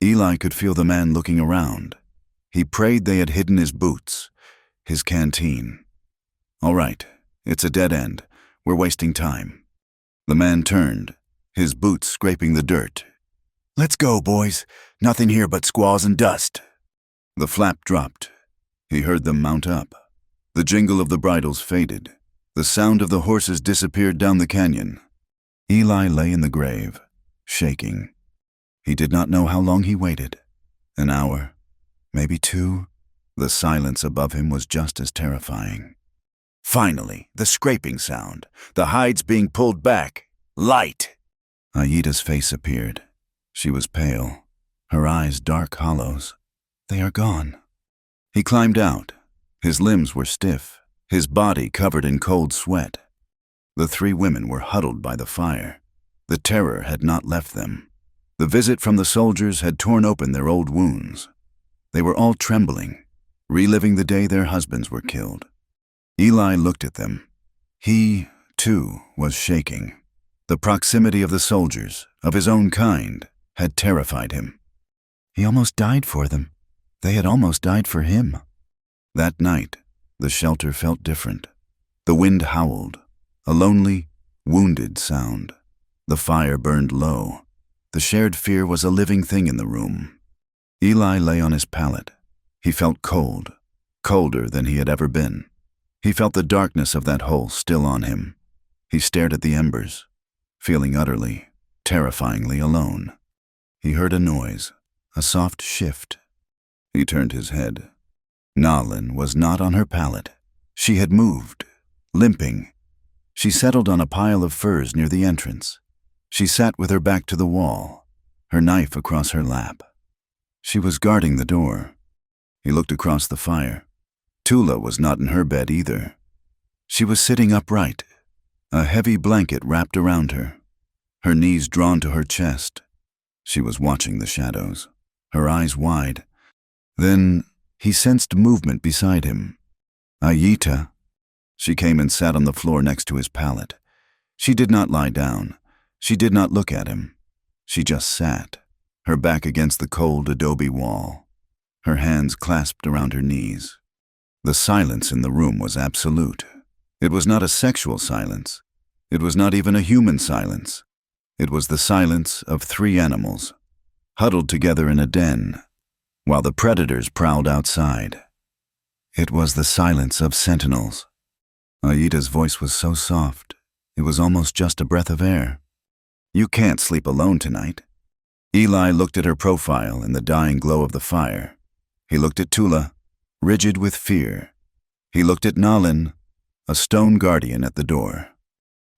Eli could feel the man looking around. He prayed they had hidden his boots, his canteen. "All right, it's a dead end. We're wasting time." The man turned, his boots scraping the dirt. "Let's go, boys. Nothing here but squaws and dust." The flap dropped. He heard them mount up. The jingle of the bridles faded. The sound of the horses disappeared down the canyon. Eli lay in the grave, shaking. He did not know how long he waited. An hour, maybe 2. The silence above him was just as terrifying. Finally, the scraping sound, the hides being pulled back. Light! Ayita's face appeared. She was pale, her eyes dark hollows. "They are gone." He climbed out. His limbs were stiff, his body covered in cold sweat. The 3 women were huddled by the fire. The terror had not left them. The visit from the soldiers had torn open their old wounds. They were all trembling, reliving the day their husbands were killed. Eli looked at them. He, too, was shaking. The proximity of the soldiers, of his own kind, had terrified him. He almost died for them. They had almost died for him. That night, the shelter felt different. The wind howled, a lonely, wounded sound. The fire burned low. The shared fear was a living thing in the room. Eli lay on his pallet. He felt cold, colder than he had ever been. He felt the darkness of that hole still on him. He stared at the embers, feeling utterly, terrifyingly alone. He heard a noise, a soft shift. He turned his head. Nalin was not on her pallet. She had moved, limping. She settled on a pile of furs near the entrance. She sat with her back to the wall, her knife across her lap. She was guarding the door. He looked across the fire. Tula was not in her bed either. She was sitting upright, a heavy blanket wrapped around her, her knees drawn to her chest. She was watching the shadows, her eyes wide. Then he sensed movement beside him. Ayita. She came and sat on the floor next to his pallet. She did not lie down. She did not look at him. She just sat, her back against the cold adobe wall, her hands clasped around her knees. The silence in the room was absolute. It was not a sexual silence. It was not even a human silence. It was the silence of three animals, huddled together in a den, while the predators prowled outside. It was the silence of sentinels. Ayita's voice was so soft, it was almost just a breath of air. "You can't sleep alone tonight." Eli looked at her profile in the dying glow of the fire. He looked at Tula, rigid with fear. He looked at Nalin, a stone guardian at the door.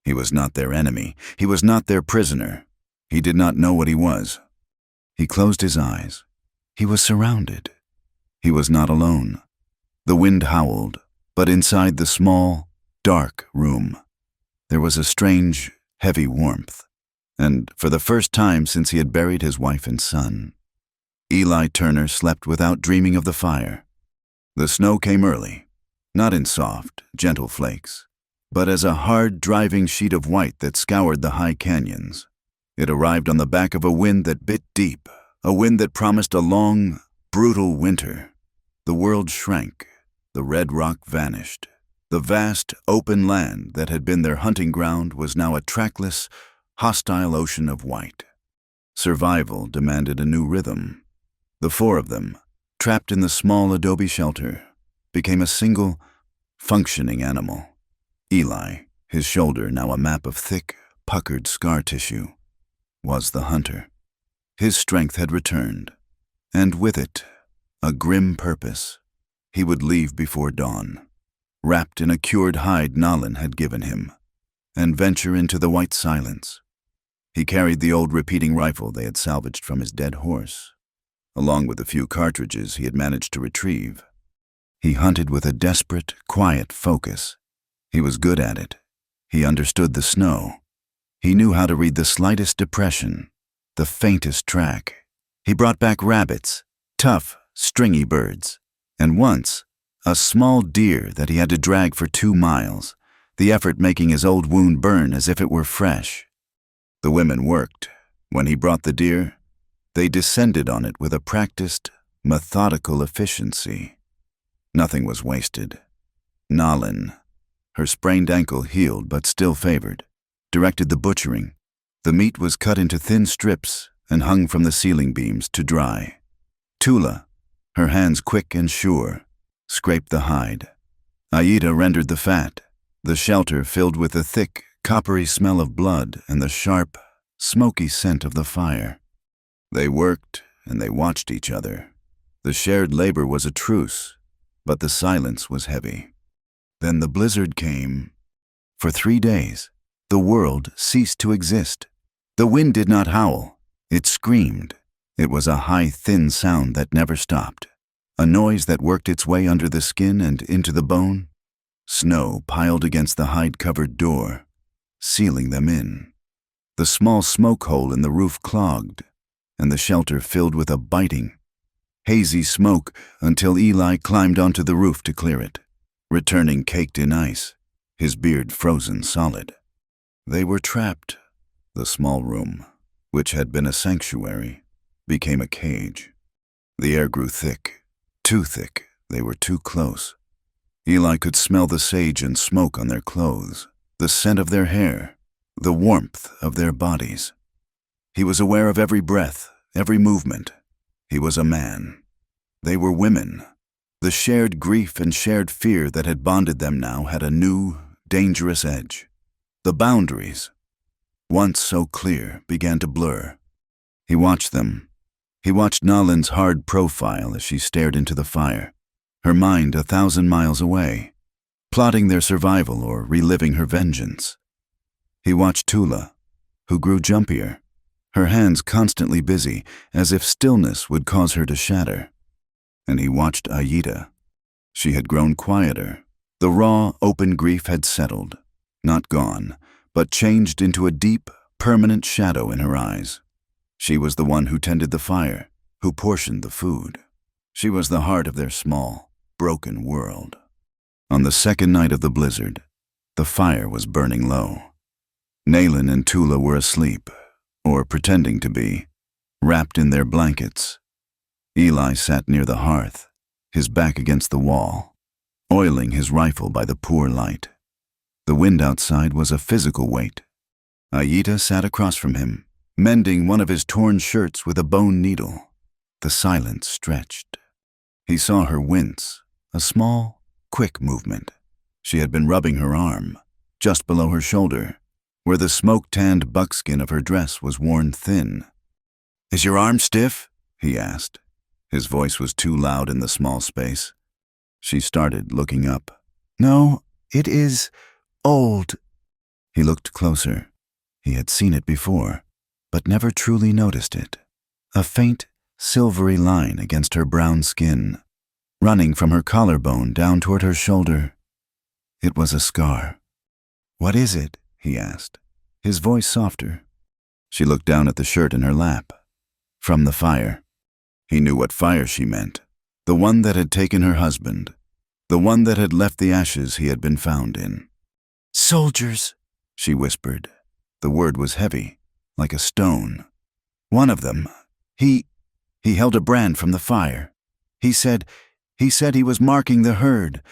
He was not their enemy. He was not their prisoner. He did not know what he was. He closed his eyes. He was surrounded. He was not alone. The wind howled, but inside the small, dark room, there was a strange, heavy warmth. And for the first time since he had buried his wife and son, Eli Turner slept without dreaming of the fire. The snow came early, not in soft, gentle flakes, but as a hard, driving sheet of white that scoured the high canyons. It arrived on the back of a wind that bit deep, a wind that promised a long, brutal winter. The world shrank. The red rock vanished. The vast, open land that had been their hunting ground was now a trackless, hostile ocean of white. Survival demanded a new rhythm. The four of them, trapped in the small adobe shelter, became a single, functioning animal. Eli, his shoulder now a map of thick, puckered scar tissue, was the hunter. His strength had returned, and with it, a grim purpose. He would leave before dawn, wrapped in a cured hide Nalin had given him, and venture into the white silence. He carried the old repeating rifle they had salvaged from his dead horse, along with the few cartridges he had managed to retrieve. He hunted with a desperate, quiet focus. He was good at it. He understood the snow. He knew how to read the slightest depression, the faintest track. He brought back rabbits, tough, stringy birds, and once, a small deer that he had to drag for 2 miles, the effort making his old wound burn as if it were fresh. The women worked. When he brought the deer, they descended on it with a practiced, methodical efficiency. Nothing was wasted. Nalin, her sprained ankle healed but still favored, directed the butchering. The meat was cut into thin strips and hung from the ceiling beams to dry. Tula, her hands quick and sure, scraped the hide. Ayita rendered the fat, the shelter filled with the thick, coppery smell of blood and the sharp, smoky scent of the fire. They worked and they watched each other. The shared labor was a truce, but the silence was heavy. Then the blizzard came. For 3 days, the world ceased to exist. The wind did not howl. It screamed. It was a high, thin sound that never stopped, a noise that worked its way under the skin and into the bone. Snow piled against the hide-covered door, sealing them in. The small smoke hole in the roof clogged, and the shelter filled with a biting, hazy smoke until Eli climbed onto the roof to clear it, returning caked in ice, his beard frozen solid. They were trapped. The small room, which had been a sanctuary, became a cage. The air grew thick, too thick. They were too close. Eli could smell the sage and smoke on their clothes, the scent of their hair, the warmth of their bodies. He was aware of every breath, every movement. He was a man. They were women. The shared grief and shared fear that had bonded them now had a new, dangerous edge. The boundaries, once so clear, began to blur. He watched them. He watched Nalin's hard profile as she stared into the fire, her mind 1,000 miles away, plotting their survival or reliving her vengeance. He watched Tula, who grew jumpier, her hands constantly busy, as if stillness would cause her to shatter. And he watched Aida. She had grown quieter. The raw, open grief had settled, not gone, but changed into a deep, permanent shadow in her eyes. She was the one who tended the fire, who portioned the food. She was the heart of their small, broken world. On the second night of the blizzard, the fire was burning low. Nalin and Tula were asleep, or pretending to be, wrapped in their blankets. Eli sat near the hearth, his back against the wall, oiling his rifle by the poor light. The wind outside was a physical weight. Aida sat across from him, mending one of his torn shirts with a bone needle. The silence stretched. He saw her wince, a small, quick movement. She had been rubbing her arm, just below her shoulder, where the smoke-tanned buckskin of her dress was worn thin. "Is your arm stiff?" he asked. His voice was too loud in the small space. She started, looking up. "No, it is old." He looked closer. He had seen it before, but never truly noticed it. A faint, silvery line against her brown skin, running from her collarbone down toward her shoulder. It was a scar. "What is it?" he asked, his voice softer. She looked down at the shirt in her lap. From the fire. He knew what fire she meant, the one that had taken her husband, the one that had left the ashes he had been found in. "Soldiers," she whispered. The word was heavy, like a stone. "One of them. He held a brand from the fire. He said he was marking the herd."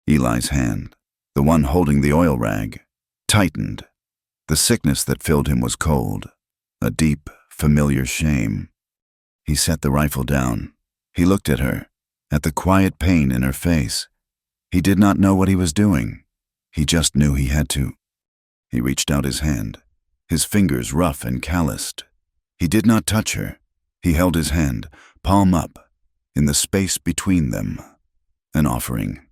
Eli's hand, the one holding the oil rag, tightened. The sickness that filled him was cold, a deep, familiar shame. He set the rifle down. He looked at her, at the quiet pain in her face. He did not know what he was doing. He just knew he had to. He reached out his hand, his fingers rough and calloused. He did not touch her. He held his hand, palm up, in the space between them. An offering.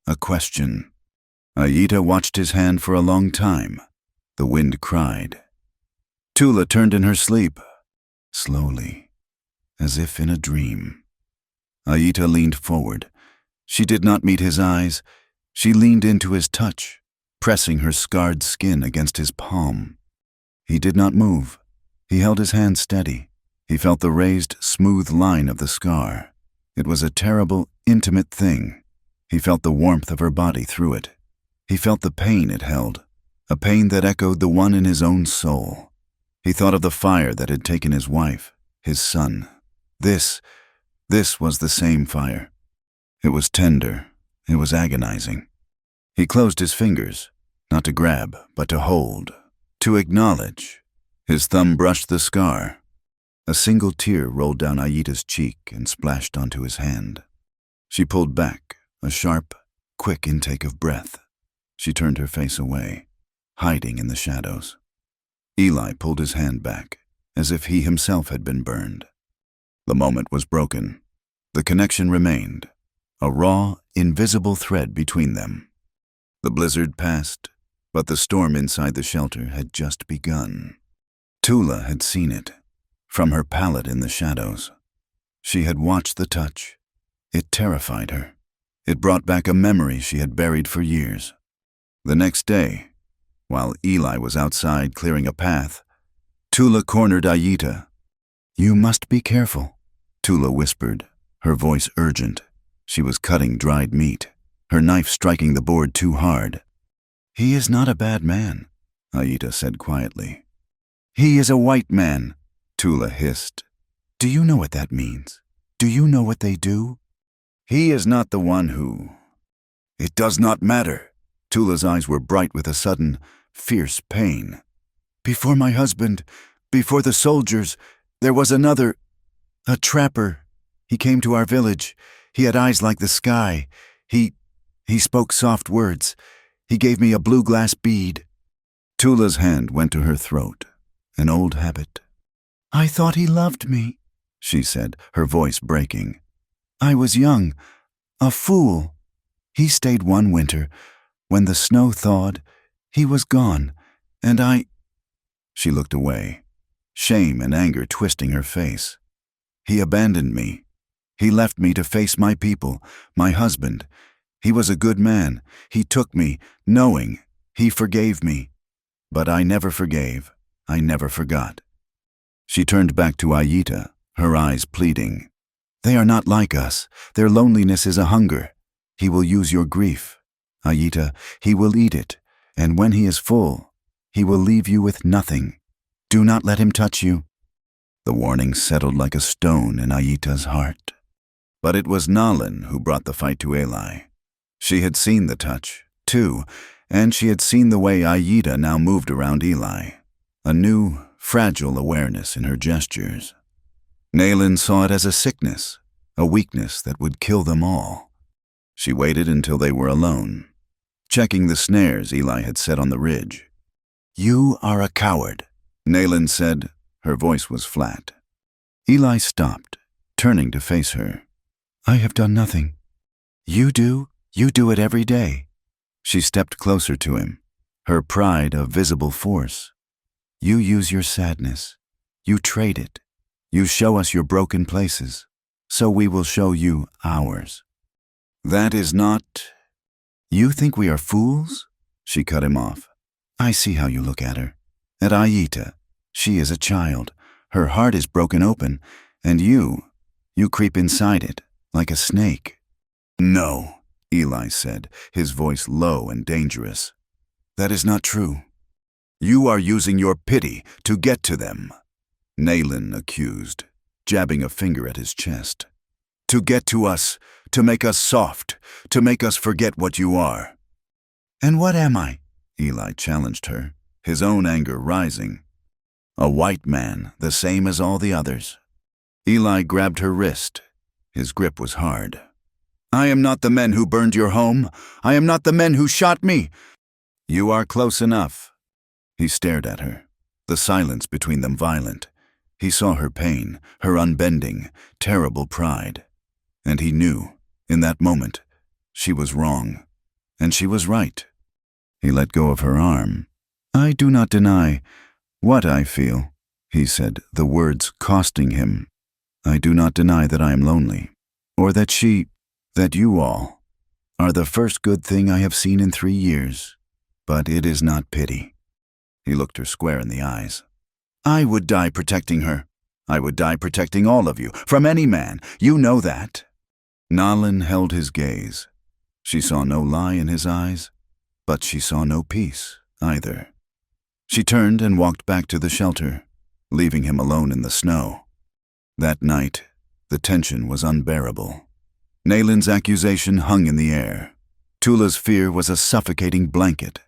A question. Aida watched his hand for a long time. The wind cried. Tula turned in her sleep, slowly, as if in a dream. Aida leaned forward. She did not meet his eyes. She leaned into his touch, pressing her scarred skin against his palm. He did not move. He held his hand steady. He felt the raised, smooth line of the scar. It was a terrible, intimate thing. He felt the warmth of her body through it. He felt the pain it held, a pain that echoed the one in his own soul. He thought of the fire that had taken his wife, his son. This was the same fire. It was tender. It was agonizing. He closed his fingers, not to grab, but to hold, to acknowledge. His thumb brushed the scar. A single tear rolled down Aida's cheek and splashed onto his hand. She pulled back, a sharp, quick intake of breath. She turned her face away, hiding in the shadows. Eli pulled his hand back, as if he himself had been burned. The moment was broken. The connection remained, a raw, invisible thread between them. The blizzard passed, but the storm inside the shelter had just begun. Tula had seen it, from her pallet in the shadows. She had watched the touch. It terrified her. It brought back a memory she had buried for years. The next day, while Eli was outside clearing a path, Tula cornered Aida. "You must be careful," Tula whispered, her voice urgent. She was cutting dried meat, her knife striking the board too hard. "He is not a bad man," Aida said quietly. "He is a white man," Tula hissed. "Do you know what that means? Do you know what they do?" "He is not the one who—" "It does not matter." Tula's eyes were bright with a sudden, fierce pain. "Before my husband, Before the soldiers, there was a trapper. He came to our village. He had eyes like the sky. He spoke soft words. He gave me a blue glass bead." Tula's hand went to her throat, an old habit. "I thought he loved me," she said, her voice breaking. "I was young, a fool. He stayed one winter. When the snow thawed, he was gone, and I—" She looked away, shame and anger twisting her face. "He abandoned me. He left me to face my people, my husband. He was a good man. He took me, knowing. He forgave me. But I never forgave. I never forgot." She turned back to Ayita, her eyes pleading. "They are not like us. Their loneliness is a hunger. He will use your grief. Ayita, he will eat it, and when he is full, he will leave you with nothing. Do not let him touch you." The warning settled like a stone in Ayita's heart. But it was Nalin who brought the fight to Eli. She had seen the touch, too, and she had seen the way Ayita now moved around Eli, a new, fragile awareness in her gestures. Nalin saw it as a sickness, a weakness that would kill them all. She waited until they were alone, checking the snares Eli had set on the ridge. "You are a coward," Nalin said. Her voice was flat. Eli stopped, turning to face her. "I have done nothing." "You do? You do it every day." She stepped closer to him, her pride a visible force. "You use your sadness. You trade it. You show us your broken places, so we will show you ours." "That is not—" "You think we are fools?" She cut him off. "I see how you look at her. At Ayita, she is a child. Her heart is broken open, and you creep inside it, like a snake." "No," Eli said, his voice low and dangerous. "That is not true. You are using your pity to get to them," Nalin accused, jabbing a finger at his chest. "To get to us, to make us soft, to make us forget what you are." "And what am I?" Eli challenged her, his own anger rising. "A white man, the same as all the others." Eli grabbed her wrist. His grip was hard. "I am not the men who burned your home. I am not the men who shot me." "You are close enough." He stared at her, the silence between them violent. He saw her pain, her unbending, terrible pride. And he knew, in that moment, she was wrong, and she was right. He let go of her arm. "I do not deny what I feel," he said, the words costing him. "I do not deny that I am lonely, or that you all, are the first good thing I have seen in 3 years. But it is not pity." He looked her square in the eyes. "I would die protecting her. I would die protecting all of you, from any man. You know that." Nalin held his gaze. She saw no lie in his eyes, but she saw no peace either. She turned and walked back to the shelter, leaving him alone in the snow. That night, the tension was unbearable. Nalin's accusation hung in the air. Tula's fear was a suffocating blanket.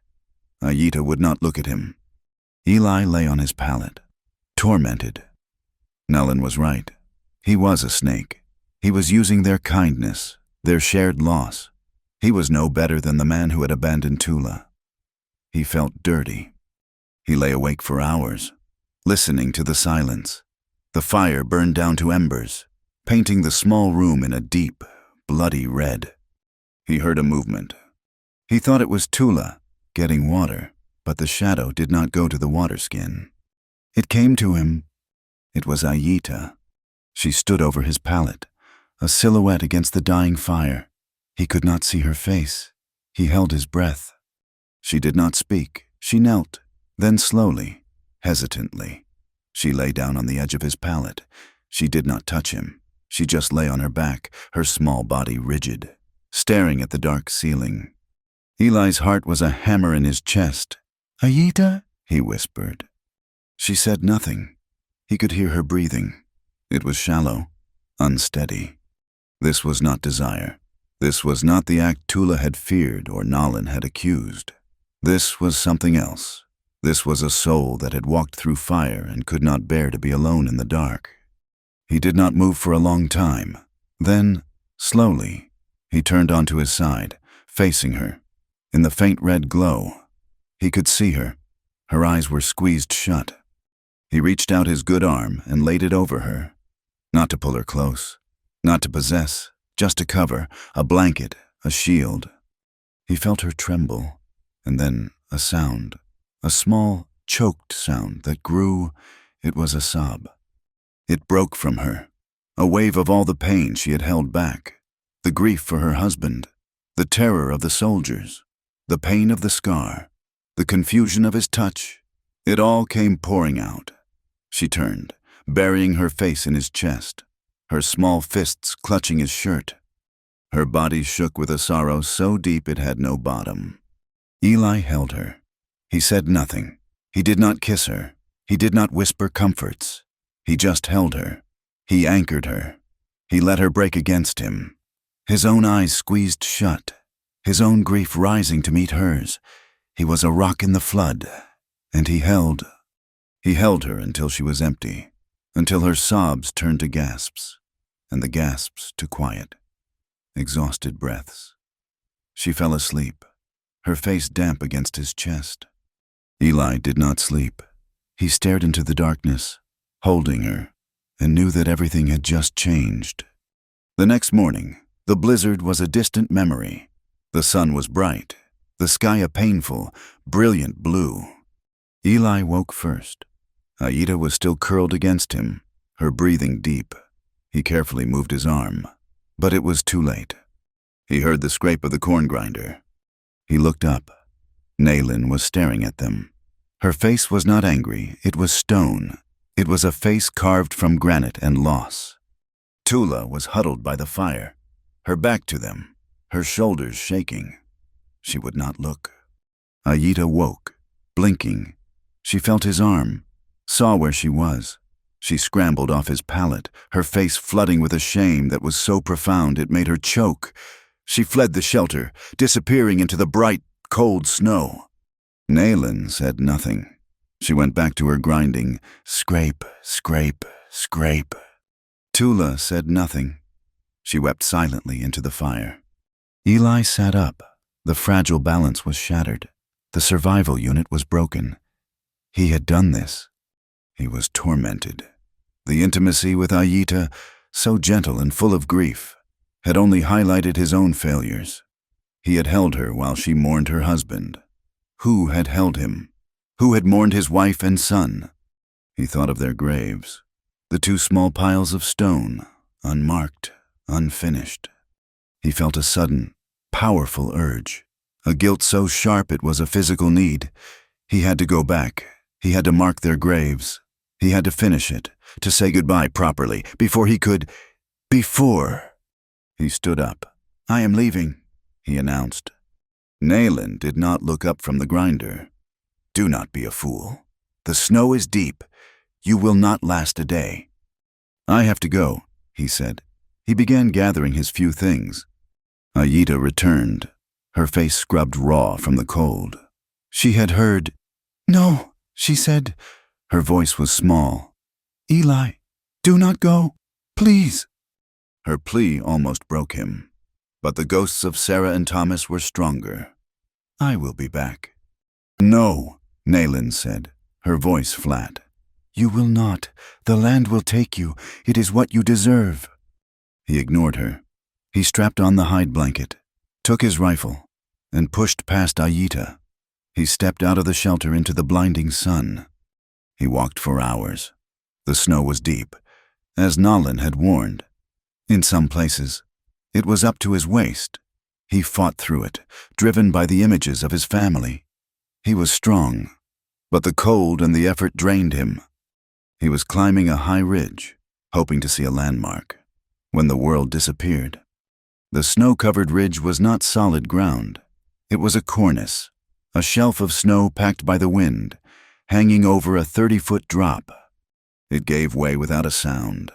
Ayita would not look at him. Eli lay on his pallet, tormented. Nalin was right. He was a snake. He was using their kindness, their shared loss. He was no better than the man who had abandoned Tula. He felt dirty. He lay awake for hours, listening to the silence. The fire burned down to embers, painting the small room in a deep, bloody red. He heard a movement. He thought it was Tula, getting water, but the shadow did not go to the water skin. It came to him. It was Ayita. She stood over his pallet, a silhouette against the dying fire. He could not see her face. He held his breath. She did not speak. She knelt. Then slowly, hesitantly, she lay down on the edge of his pallet. She did not touch him. She just lay on her back, her small body rigid, staring at the dark ceiling. Eli's heart was a hammer in his chest. "Ayita?" he whispered. She said nothing. He could hear her breathing. It was shallow, unsteady. This was not desire. This was not the act Tula had feared or Nalin had accused. This was something else. This was a soul that had walked through fire and could not bear to be alone in the dark. He did not move for a long time. Then, slowly, he turned onto his side, facing her. In the faint red glow, he could see her. Her eyes were squeezed shut. He reached out his good arm and laid it over her. Not to pull her close, not to possess, just to cover, a blanket, a shield. He felt her tremble, and then a sound, a small, choked sound that grew. It was a sob. It broke from her, a wave of all the pain she had held back, the grief for her husband, the terror of the soldiers, the pain of the scar, the confusion of his touch. It all came pouring out. She turned, burying her face in his chest, her small fists clutching his shirt. Her body shook with a sorrow so deep it had no bottom. Eli held her. He said nothing. He did not kiss her. He did not whisper comforts. He just held her. He anchored her. He let her break against him. His own eyes squeezed shut, his own grief rising to meet hers. He was a rock in the flood, and he held her until she was empty, until her sobs turned to gasps, and the gasps to quiet, exhausted breaths. She fell asleep, her face damp against his chest. Eli did not sleep. He stared into the darkness, holding her, and knew that everything had just changed. The next morning, the blizzard was a distant memory. The sun was bright, the sky a painful, brilliant blue. Eli woke first. Aida was still curled against him, her breathing deep. He carefully moved his arm, but it was too late. He heard the scrape of the corn grinder. He looked up. Naylin was staring at them. Her face was not angry, it was stone. It was a face carved from granite and loss. Tula was huddled by the fire, her back to them, her shoulders shaking. She would not look. Aida woke, blinking. She felt his arm, saw where she was. She scrambled off his pallet, her face flooding with a shame that was so profound it made her choke. She fled the shelter, disappearing into the bright, cold snow. Naylin said nothing. She went back to her grinding, scrape, scrape, scrape. Tula said nothing. She wept silently into the fire. Eli sat up. The fragile balance was shattered. The survival unit was broken. He had done this. He was tormented. The intimacy with Aida, so gentle and full of grief, had only highlighted his own failures. He had held her while she mourned her husband. Who had held him? Who had mourned his wife and son? He thought of their graves, the two small piles of stone, unmarked, unfinished. He felt a sudden, powerful urge, a guilt so sharp it was a physical need. He had to go back. He had to mark their graves. He had to finish it, to say goodbye properly, before he could... He stood up. "I am leaving," he announced. Naylin did not look up from the grinder. "Do not be a fool. The snow is deep. You will not last a day." "I have to go," he said. He began gathering his few things. Aida returned, her face scrubbed raw from the cold. She had heard. "No," she said. Her voice was small. "Eli, do not go, please." Her plea almost broke him, but the ghosts of Sarah and Thomas were stronger. "I will be back." "No," Naylin said, her voice flat. "You will not. The land will take you. It is what you deserve." He ignored her. He strapped on the hide blanket, took his rifle, and pushed past Aida. He stepped out of the shelter into the blinding sun. He walked for hours. The snow was deep, as Naylin had warned. In some places, it was up to his waist. He fought through it, driven by the images of his family. He was strong, but the cold and the effort drained him. He was climbing a high ridge, hoping to see a landmark, when the world disappeared. The snow-covered ridge was not solid ground. It was a cornice, a shelf of snow packed by the wind, hanging over a 30-foot drop. It gave way without a sound.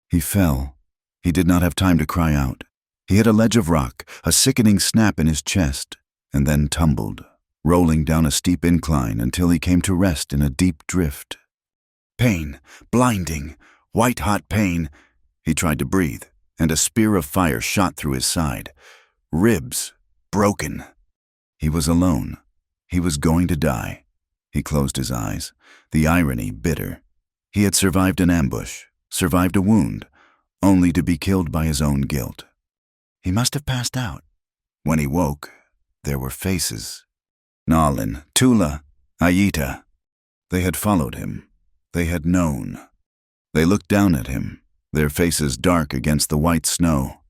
He fell. He did not have time to cry out. He hit a ledge of rock, a sickening snap in his chest, and then tumbled. rolling down a steep incline until he came to rest in a deep drift. Pain, blinding, white-hot pain. He tried to breathe, and a spear of fire shot through his side. Ribs broken. He was alone. He was going to die. He closed his eyes, the irony bitter. He had survived an ambush, survived a wound, only to be killed by his own guilt. He must have passed out. When he woke, there were faces. Nalin, Tula, Ayita. They had followed him. They had known. They looked down at him, their faces dark against the white snow.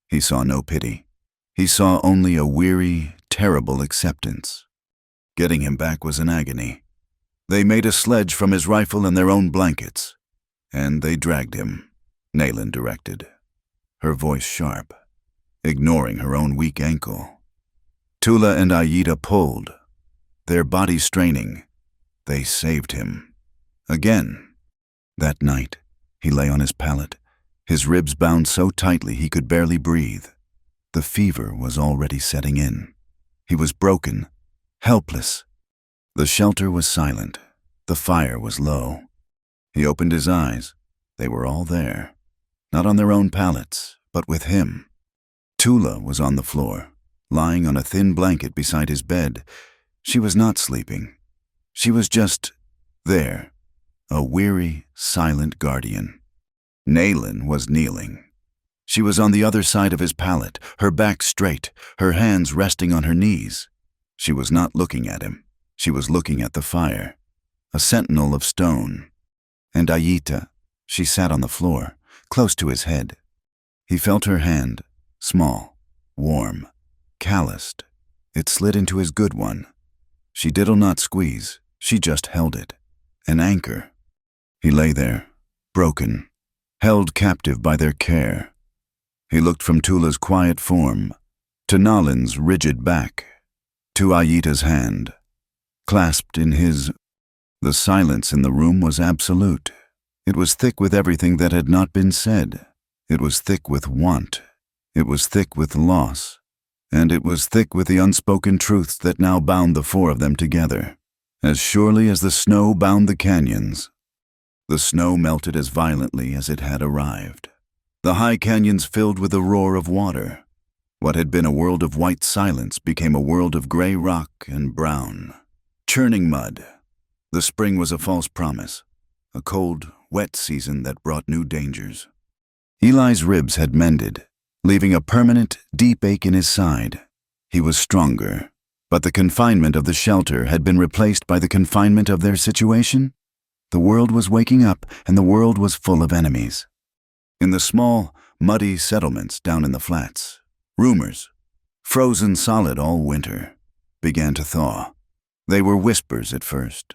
He saw no pity. He saw only a weary, terrible acceptance. Getting him back was an agony. They made a sledge from his rifle and their own blankets, and they dragged him, Nalin directed, her voice sharp, ignoring her own weak ankle. Tula and Ayita pulled, their bodies straining. They saved him. Again. That night, he lay on his pallet, his ribs bound so tightly he could barely breathe. The fever was already setting in. He was broken, helpless. The shelter was silent. The fire was low. He opened his eyes. They were all there, not on their own pallets, but with him. Tula was on the floor, lying on a thin blanket beside his bed. She was not sleeping. She was just there, a weary, silent guardian. Nalin was kneeling. She was on the other side of his pallet, her back straight, her hands resting on her knees. She was not looking at him. She was looking at the fire, a sentinel of stone. And Ayita, she sat on the floor, close to his head. He felt her hand, small, warm, calloused. It slid into his good one. She did not squeeze, she just held it, an anchor. He lay there, broken, held captive by their care. He looked from Tula's quiet form, to Nalin's rigid back, to Ayita's hand, clasped in his. The silence in the room was absolute. It was thick with everything that had not been said. It was thick with want. It was thick with loss. And it was thick with the unspoken truths that now bound the four of them together, as surely as the snow bound the canyons. The snow melted as violently as it had arrived. The high canyons filled with a roar of water. What had been a world of white silence became a world of gray rock and brown, churning mud. The spring was a false promise, a cold, wet season that brought new dangers. Eli's ribs had mended, leaving a permanent, deep ache in his side. He was stronger, but the confinement of the shelter had been replaced by the confinement of their situation. The world was waking up, and the world was full of enemies. In the small, muddy settlements down in the flats, rumors, frozen solid all winter, began to thaw. They were whispers at first,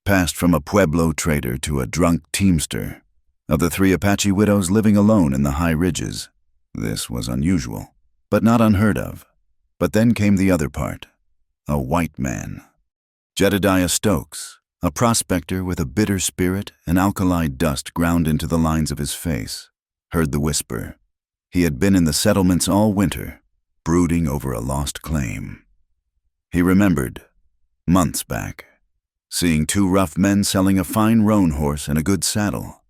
passed from a Pueblo trader to a drunk teamster, of the 3 Apache widows living alone in the high ridges. This was unusual, but not unheard of. But then came the other part, a white man. Jedediah Stokes, a prospector with a bitter spirit and alkali dust ground into the lines of his face, heard the whisper. He had been in the settlements all winter, brooding over a lost claim. He remembered, months back, seeing 2 rough men selling a fine roan horse and a good saddle,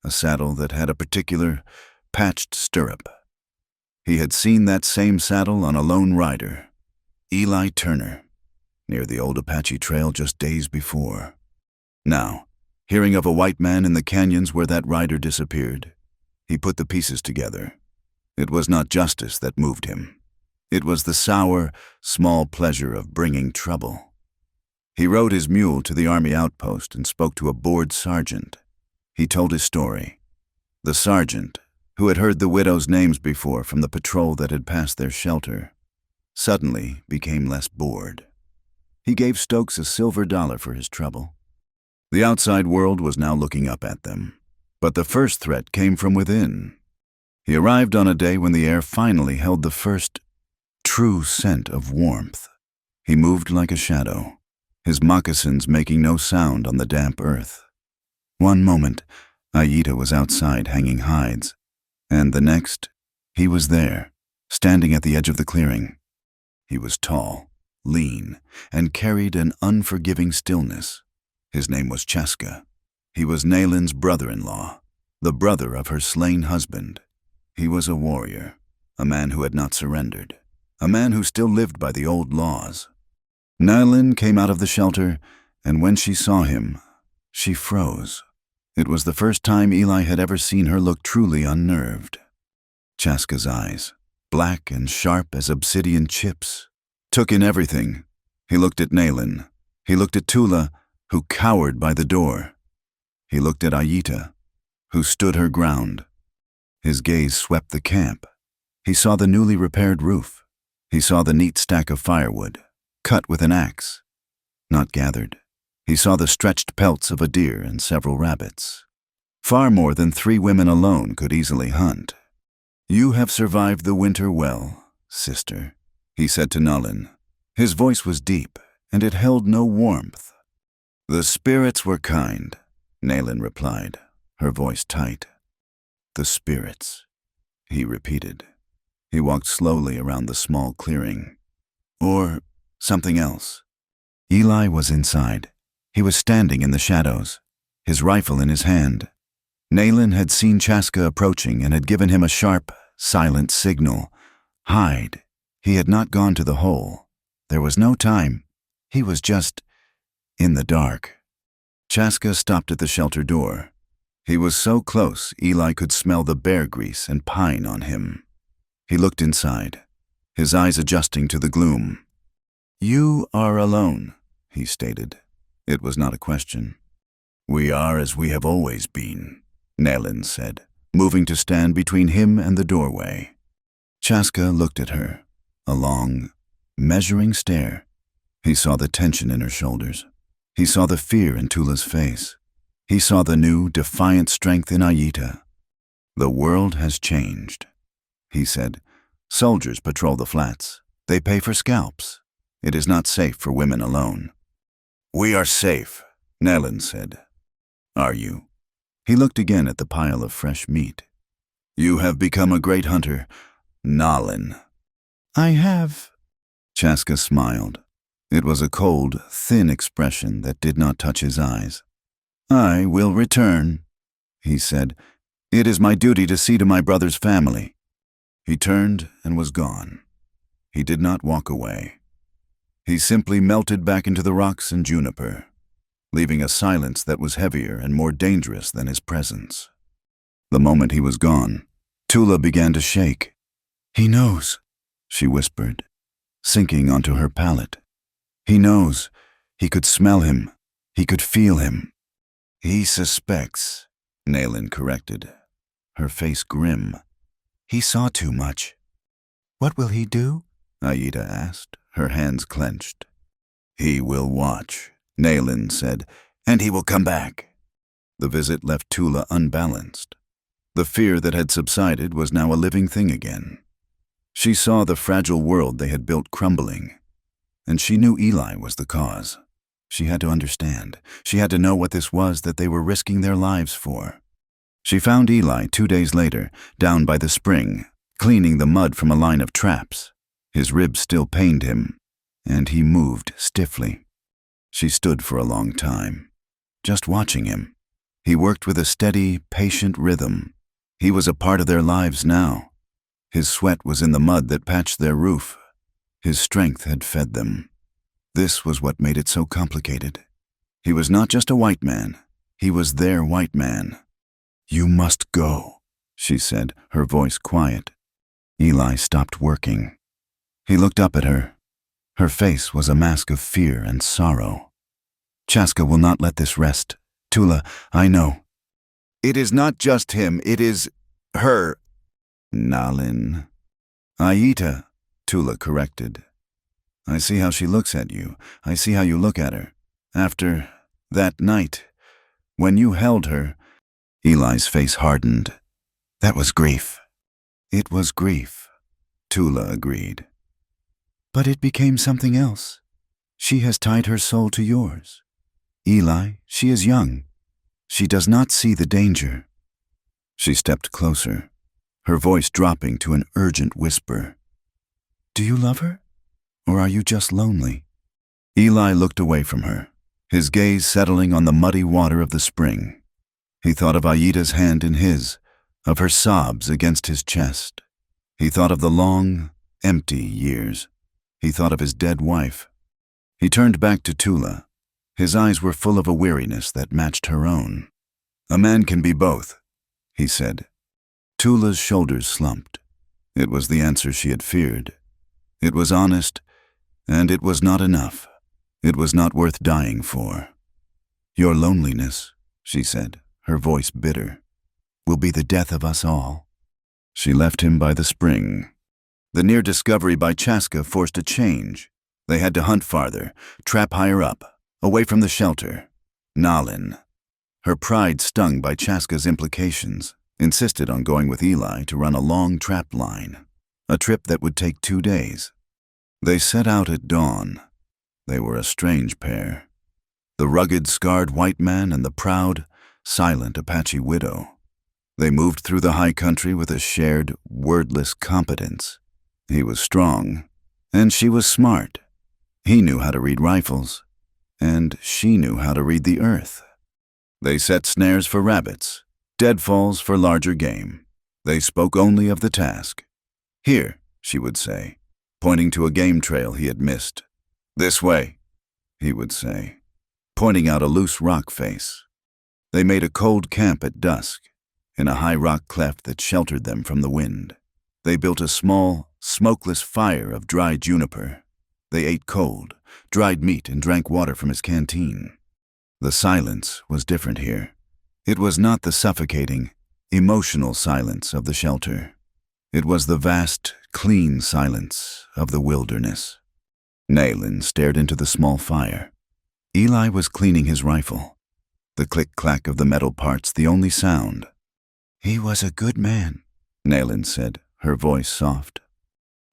a saddle that had a particular patched stirrup. He had seen that same saddle on a lone rider, Eli Turner, near the old Apache trail just days before. Now, hearing of a white man in the canyons where that rider disappeared, he put the pieces together. It was not justice that moved him. It was the sour, small pleasure of bringing trouble. He rode his mule to the army outpost and spoke to a bored sergeant. He told his story. The sergeant, who had heard the widows' names before from the patrol that had passed their shelter, suddenly became less bored. He gave Stokes a silver dollar for his trouble. The outside world was now looking up at them, but the first threat came from within. He arrived on a day when the air finally held the first true scent of warmth. He moved like a shadow, his moccasins making no sound on the damp earth. One moment, Ayita was outside hanging hides, and the next, he was there, standing at the edge of the clearing. He was tall, lean, and carried an unforgiving stillness. His name was Chaska. He was Nalin's brother-in-law, the brother of her slain husband. He was a warrior, a man who had not surrendered, a man who still lived by the old laws. Nalin came out of the shelter, and when she saw him, she froze. It was the first time Eli had ever seen her look truly unnerved. Chaska's eyes, black and sharp as obsidian chips, took in everything. He looked at Nalin. He looked at Tula, who cowered by the door. He looked at Ayita, who stood her ground. His gaze swept the camp. He saw the newly repaired roof. He saw the neat stack of firewood, cut with an axe, not gathered. He saw the stretched pelts of a deer and several rabbits. Far more than 3 women alone could easily hunt. "You have survived the winter well, sister," he said to Nalin. His voice was deep, and it held no warmth. "The spirits were kind," Nalin replied, her voice tight. "The spirits," he repeated. He walked slowly around the small clearing. "Or something else." Eli was inside. He was standing in the shadows, his rifle in his hand. Nalin had seen Chaska approaching and had given him a sharp, silent signal. Hide. He had not gone to the hole. There was no time. He was just in the dark. Chaska stopped at the shelter door. He was so close Eli could smell the bear grease and pine on him. He looked inside, his eyes adjusting to the gloom. "You are alone," he stated. It was not a question. "We are as we have always been," Nalin said, moving to stand between him and the doorway. Chaska looked at her, a long, measuring stare. He saw the tension in her shoulders. He saw the fear in Tula's face. He saw the new, defiant strength in Ayita. "The world has changed," he said. "Soldiers patrol the flats. They pay for scalps. It is not safe for women alone." "We are safe," Nalin said. "Are you?" He looked again at the pile of fresh meat. "You have become a great hunter, Nalin." "I have." Chaska smiled. It was a cold, thin expression that did not touch his eyes. "I will return," he said. "It is my duty to see to my brother's family." He turned and was gone. He did not walk away. He simply melted back into the rocks and juniper, leaving a silence that was heavier and more dangerous than his presence. The moment he was gone, Tula began to shake. "He knows," she whispered, sinking onto her pallet. "He knows. He could smell him. He could feel him." "He suspects," Nalin corrected, her face grim. "He saw too much." "What will he do?" Ayita asked, her hands clenched. "He will watch," Nalin said, "and he will come back." The visit left Tula unbalanced. The fear that had subsided was now a living thing again. She saw the fragile world they had built crumbling, and she knew Eli was the cause. She had to understand. She had to know what this was that they were risking their lives for. She found Eli 2 days later, down by the spring, cleaning the mud from a line of traps. His ribs still pained him, and he moved stiffly. She stood for a long time, just watching him. He worked with a steady, patient rhythm. He was a part of their lives now. His sweat was in the mud that patched their roof. His strength had fed them. This was what made it so complicated. He was not just a white man. He was their white man. "You must go," she said, her voice quiet. Eli stopped working. He looked up at her. Her face was a mask of fear and sorrow. "Chaska will not let this rest. Tula, I know." "It is not just him, it is her." "Nalin." "Ayita," Tula corrected. "I see how she looks at you. I see how you look at her. After that night, when you held her." Eli's face hardened. "That was grief." "It was grief," Tula agreed. "But it became something else. She has tied her soul to yours. Eli, she is young. She does not see the danger." She stepped closer, her voice dropping to an urgent whisper. "Do you love her? Or are you just lonely?" Eli looked away from her, his gaze settling on the muddy water of the spring. He thought of Aita's hand in his, of her sobs against his chest. He thought of the long, empty years. He thought of his dead wife. He turned back to Tula. His eyes were full of a weariness that matched her own. "A man can be both," he said. Tula's shoulders slumped. It was the answer she had feared. It was honest, and it was not enough. It was not worth dying for. "Your loneliness," she said, her voice bitter, "will be the death of us all." She left him by the spring. The near discovery by Chaska forced a change. They had to hunt farther, trap higher up, away from the shelter. Nalin. Her pride, stung by Chaska's implications, insisted on going with Eli to run a long trap line, a trip that would take 2 days. They set out at dawn. They were a strange pair. The rugged, scarred white man and the proud, silent Apache widow. They moved through the high country with a shared, wordless competence. He was strong, and she was smart. He knew how to read rifles, and she knew how to read the earth. They set snares for rabbits, deadfalls for larger game. They spoke only of the task. "Here," she would say, pointing to a game trail he had missed. "This way," he would say, pointing out a loose rock face. They made a cold camp at dusk, in a high rock cleft that sheltered them from the wind. They built a small, smokeless fire of dry juniper. They ate cold, dried meat and drank water from his canteen. The silence was different here. It was not the suffocating, emotional silence of the shelter. It was the vast, clean silence of the wilderness. Nalin stared into the small fire. Eli was cleaning his rifle, the click-clack of the metal parts the only sound. "He was a good man," Nalin said, her voice soft.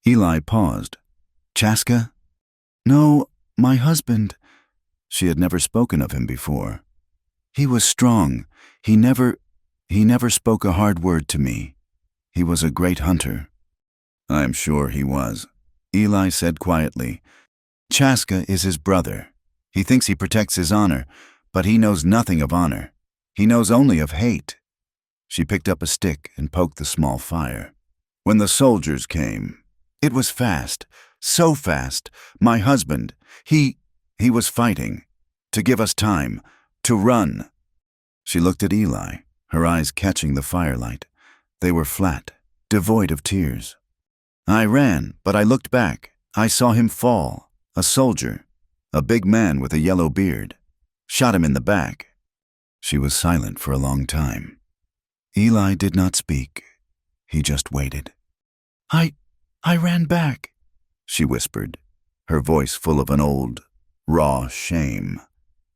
Eli paused. "Chaska?" "No, my husband." She had never spoken of him before. "He was strong. He never spoke a hard word to me. He was a great hunter." "I'm sure he was," Eli said quietly. "Chaska is his brother. He thinks he protects his honor, but he knows nothing of honor. He knows only of hate." She picked up a stick and poked the small fire. "When the soldiers came, it was fast, so fast. My husband, he was fighting, to give us time, to run." She looked at Eli, her eyes catching the firelight. They were flat, devoid of tears. "I ran, but I looked back. I saw him fall, a soldier, a big man with a yellow beard. Shot him in the back." She was silent for a long time. Eli did not speak. He just waited. I ran back," she whispered, her voice full of an old, raw shame.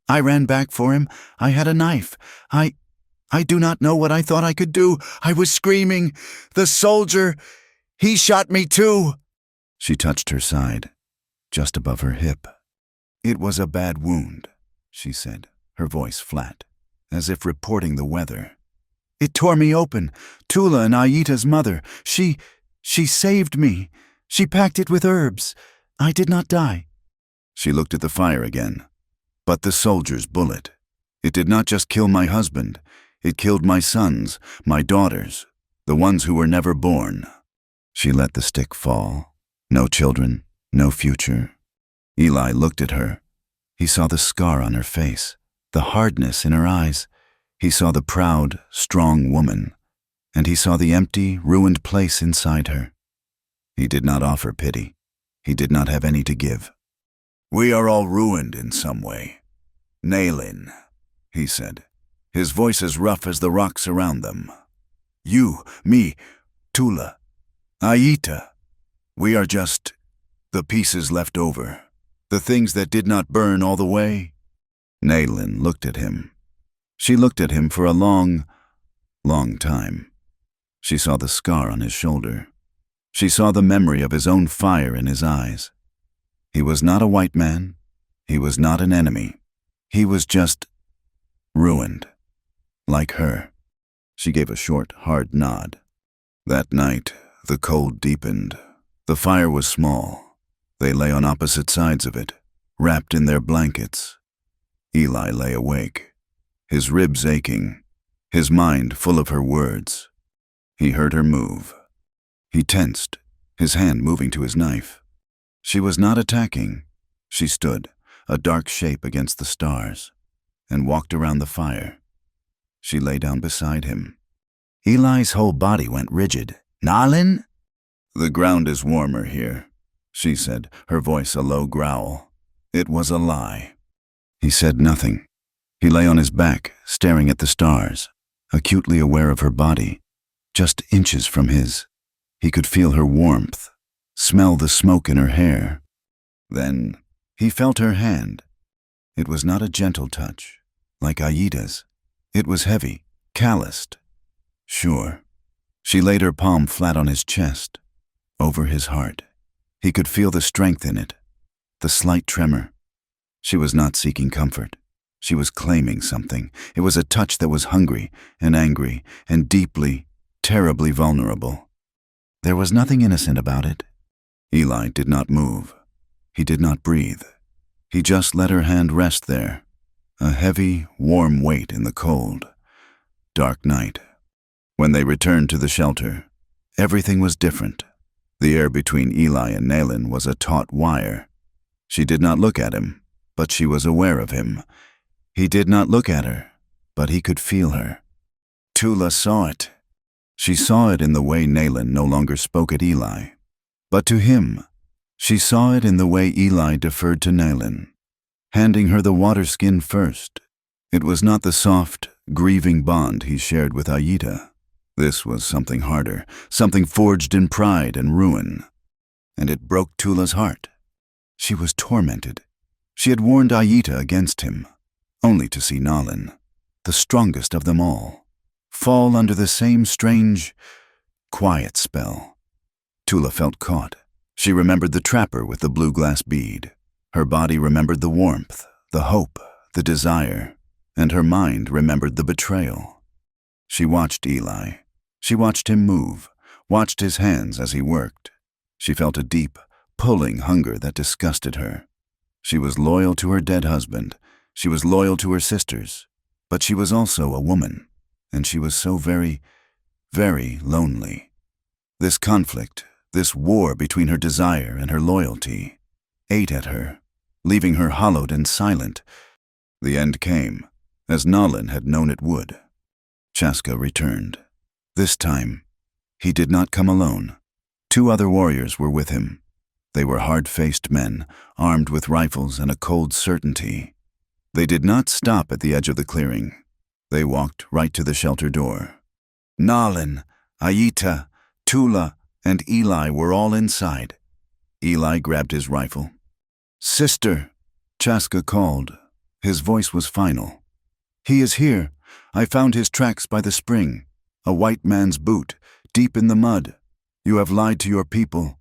"I ran back for him. I had a knife. I do not know what I thought I could do. I was screaming. The soldier, he shot me too." She touched her side, just above her hip. "It was a bad wound," she said, her voice flat, as if reporting the weather. "It tore me open. Tula and Aita's mother, she saved me. She packed it with herbs. I did not die." She looked at the fire again. "But the soldier's bullet. It did not just kill my husband. It killed my sons, my daughters, the ones who were never born." She let the stick fall. No children, no future. Eli looked at her. He saw the scar on her face, the hardness in her eyes. He saw the proud, strong woman, and he saw the empty, ruined place inside her. He did not offer pity. He did not have any to give. "We are all ruined in some way. Nalin," he said, his voice as rough as the rocks around them. "You, me, Tula, Aita. We are just the pieces left over, the things that did not burn all the way." Nalin looked at him. She looked at him for a long, long time. She saw the scar on his shoulder. She saw the memory of his own fire in his eyes. He was not a white man. He was not an enemy. He was just ruined, like her. She gave a short, hard nod. That night, the cold deepened. The fire was small. They lay on opposite sides of it, wrapped in their blankets. Eli lay awake, his ribs aching, his mind full of her words. He heard her move. He tensed, his hand moving to his knife. She was not attacking. She stood, a dark shape against the stars, and walked around the fire. She lay down beside him. Eli's whole body went rigid. "Nalin?" "The ground is warmer here," she said, her voice a low growl. It was a lie. He said nothing. He lay on his back, staring at the stars, acutely aware of her body, just inches from his. He could feel her warmth, smell the smoke in her hair. Then he felt her hand. It was not a gentle touch, like Aida's. It was heavy, calloused. Sure. She laid her palm flat on his chest, over his heart. He could feel the strength in it, the slight tremor. She was not seeking comfort. She was claiming something. It was a touch that was hungry and angry and deeply, terribly vulnerable. There was nothing innocent about it. Eli did not move. He did not breathe. He just let her hand rest there, a heavy, warm weight in the cold, dark night. When they returned to the shelter, everything was different. The air between Eli and Nalin was a taut wire. She did not look at him, but she was aware of him. He did not look at her, but he could feel her. Tula saw it. She saw it in the way Nalin no longer spoke at Eli. But to him, she saw it in the way Eli deferred to Nalin, handing her the water skin first. It was not the soft, grieving bond he shared with Aida. This was something harder, something forged in pride and ruin. And it broke Tula's heart. She was tormented. She had warned Aida against him, only to see Nalin, the strongest of them all, fall under the same strange, quiet spell. Tula felt caught. She remembered the trapper with the blue glass bead. Her body remembered the warmth, the hope, the desire, and her mind remembered the betrayal. She watched Eli. She watched him move, watched his hands as he worked. She felt a deep, pulling hunger that disgusted her. She was loyal to her dead husband. She was loyal to her sisters. But she was also a woman, and she was so very, very lonely. This conflict, this war between her desire and her loyalty, ate at her, leaving her hollowed and silent. The end came, as Nalin had known it would. Chaska returned. This time, he did not come alone. 2 other warriors were with him. They were hard-faced men, armed with rifles and a cold certainty. They did not stop at the edge of the clearing. They walked right to the shelter door. Nalin, Aida, Tula, and Eli were all inside. Eli grabbed his rifle. "Sister," Chaska called. His voice was final. "He is here. I found his tracks by the spring. A white man's boot, deep in the mud. You have lied to your people."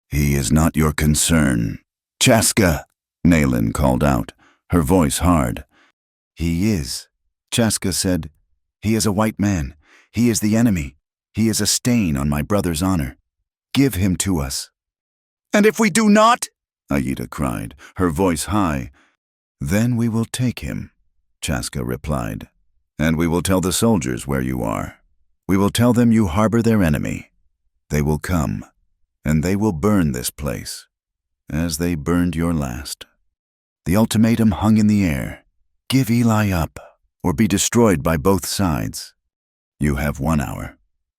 "He is not your concern." "Chaska," Nalin called out, her voice hard. "He is," Chaska said. "He is a white man. He is the enemy. He is a stain on my brother's honor. Give him to us." "And if we do not?" Aida cried, her voice high. "Then we will take him," Chaska replied. "And we will tell the soldiers where you are. We will tell them you harbor their enemy. They will come, and they will burn this place, as they burned your last." The ultimatum hung in the air. Give Eli up, or be destroyed by both sides. "You have 1 hour."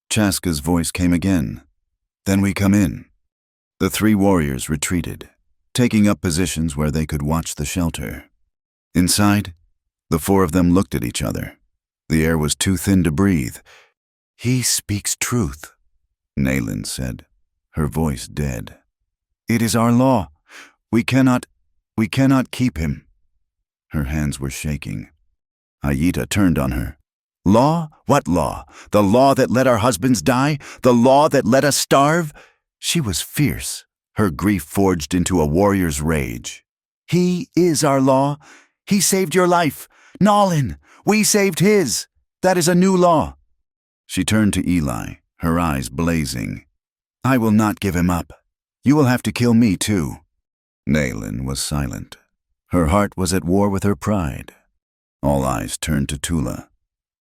Chaska's voice came again. "Then we come in." The 3 warriors retreated, taking up positions where they could watch the shelter. Inside, the 4 of them looked at each other. The air was too thin to breathe. "He speaks truth," Nalin said, her voice dead. "It is our law. We cannot keep him." Her hands were shaking. Aida turned on her. "Law? What law? The law that let our husbands die? The law that let us starve?" She was fierce, her grief forged into a warrior's rage. "He is our law. He saved your life. Nalin, we saved his. That is a new law." She turned to Eli, her eyes blazing. "I will not give him up. You will have to kill me too." Nalin was silent. Her heart was at war with her pride. All eyes turned to Tula.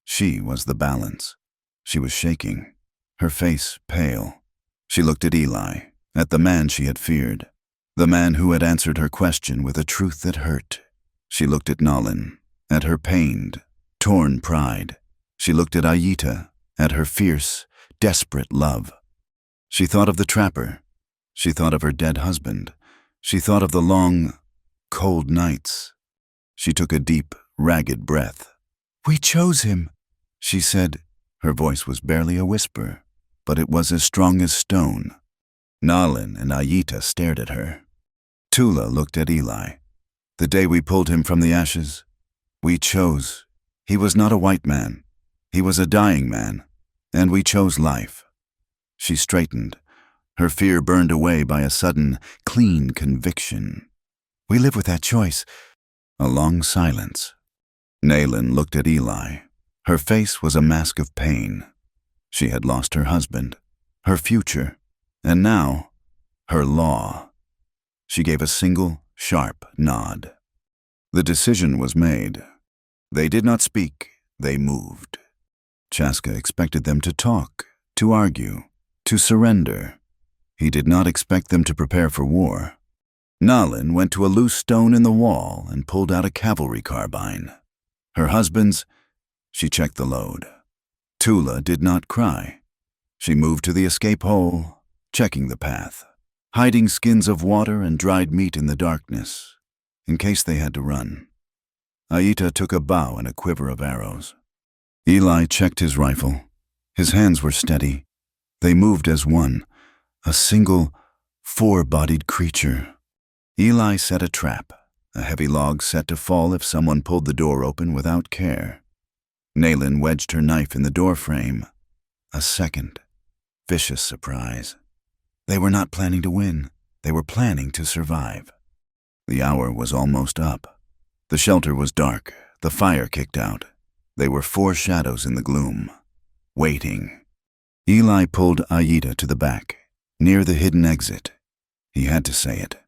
She was the balance. She was shaking, her face pale. She looked at Eli, at the man she had feared, the man who had answered her question with a truth that hurt. She looked at Nalin, at her pained, torn pride. She looked at Ayita, at her fierce, desperate love. She thought of the trapper. She thought of her dead husband. She thought of the long, cold nights. She took a deep, ragged breath. "We chose him," she said. Her voice was barely a whisper, but it was as strong as stone. Nalin and Ayita stared at her. Tula looked at Eli. "The day we pulled him from the ashes, we chose. He was not a white man. He was a dying man, and we chose life." She straightened, her fear burned away by a sudden, clean conviction. "We live with that choice." A long silence. Nalin looked at Eli. Her face was a mask of pain. She had lost her husband, her future, and now, her law. She gave a single, sharp nod. The decision was made. They did not speak, they moved. Chaska expected them to talk, to argue, to surrender. He did not expect them to prepare for war. Nalin went to a loose stone in the wall and pulled out a cavalry carbine. Her husband's. She checked the load. Tula did not cry. She moved to the escape hole, checking the path, hiding skins of water and dried meat in the darkness, in case they had to run. Ayita took a bow and a quiver of arrows. Eli checked his rifle. His hands were steady. They moved as one, a single, four-bodied creature. Eli set a trap, a heavy log set to fall if someone pulled the door open without care. Nalin wedged her knife in the doorframe. A second, vicious surprise. They were not planning to win. They were planning to survive. The hour was almost up. The shelter was dark. The fire kicked out. They were four shadows in the gloom, waiting. Eli pulled Ayita to the back, near the hidden exit. He had to say it.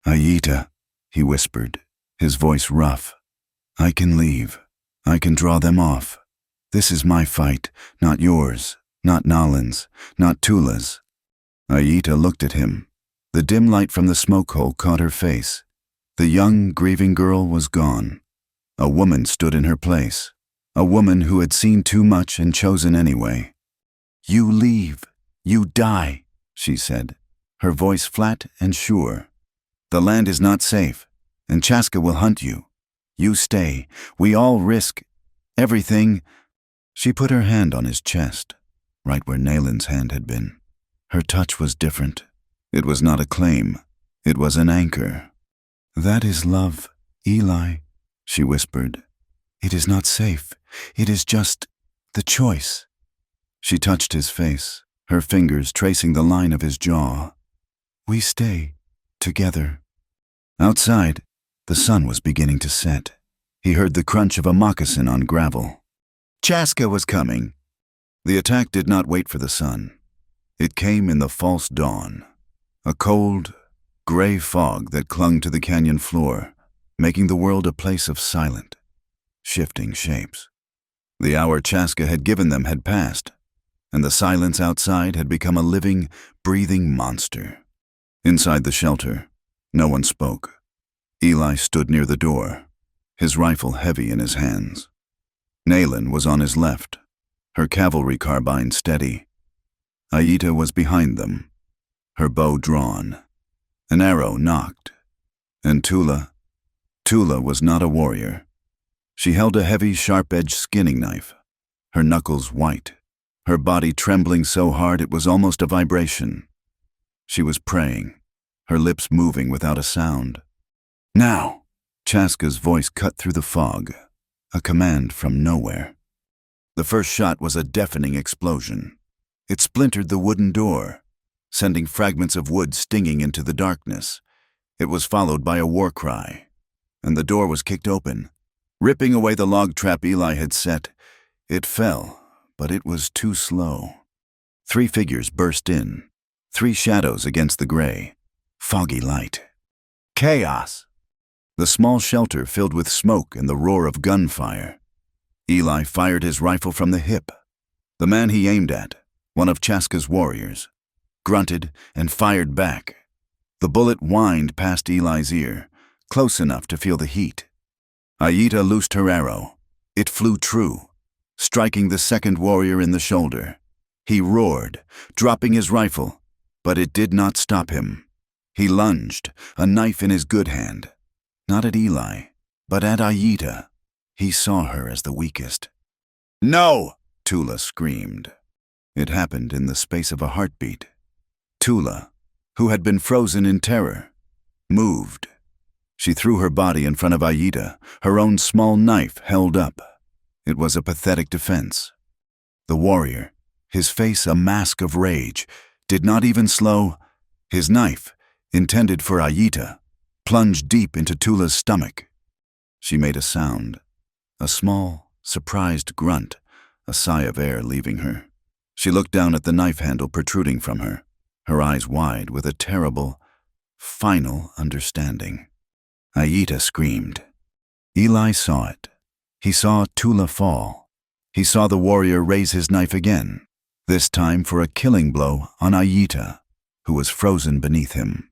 "Ayita," he whispered, his voice rough. "I can leave. I can draw them off. This is my fight, not yours, not Nalin's, not Tula's." Ayita looked at him. The dim light from the smoke hole caught her face. The young, grieving girl was gone. A woman stood in her place, a woman who had seen too much and chosen anyway. "You leave. You die," she said, her voice flat and sure. "The land is not safe, and Chaska will hunt you. You stay. We all risk everything." She put her hand on his chest, right where Nalin's hand had been. Her touch was different. It was not a claim. It was an anchor. "That is love, Eli," she whispered. "It is not safe. It is just the choice." She touched his face, her fingers tracing the line of his jaw. "We stay together." Outside, the sun was beginning to set. He heard the crunch of a moccasin on gravel. Chaska was coming. The attack did not wait for the sun. It came in the false dawn, a cold, gray fog that clung to the canyon floor, making the world a place of silent, shifting shapes. The hour Chaska had given them had passed, and the silence outside had become a living, breathing monster. Inside the shelter, no one spoke. Eli stood near the door, his rifle heavy in his hands. Nalin was on his left, her cavalry carbine steady. Ayita was behind them, her bow drawn. An arrow knocked. And Tula was not a warrior. She held a heavy, sharp-edged skinning knife, her knuckles white, her body trembling so hard it was almost a vibration. She was praying, her lips moving without a sound. "Now!" Chaska's voice cut through the fog, a command from nowhere. The first shot was a deafening explosion. It splintered the wooden door, sending fragments of wood stinging into the darkness. It was followed by a war cry, and the door was kicked open, ripping away the log trap Eli had set. It fell, but it was too slow. 3 figures burst in, 3 shadows against the gray, foggy light. Chaos! The small shelter filled with smoke and the roar of gunfire. Eli fired his rifle from the hip. The man he aimed at, one of Chaska's warriors, grunted and fired back. The bullet whined past Eli's ear, close enough to feel the heat. Ayita loosed her arrow. It flew true, striking the second warrior in the shoulder. He roared, dropping his rifle, but it did not stop him. He lunged, a knife in his good hand. Not at Eli, but at Ayita. He saw her as the weakest. "No!" Tula screamed. It happened in the space of a heartbeat. Tula, who had been frozen in terror, moved. She threw her body in front of Ayita, her own small knife held up. It was a pathetic defense. The warrior, his face a mask of rage, did not even slow. His knife, intended for Ayita, plunged deep into Tula's stomach. She made a sound, a small, surprised grunt, a sigh of air leaving her. She looked down at the knife handle protruding from her, her eyes wide with a terrible, final understanding. Ayita screamed. Eli saw it. He saw Tula fall. He saw the warrior raise his knife again, this time for a killing blow on Ayita, who was frozen beneath him.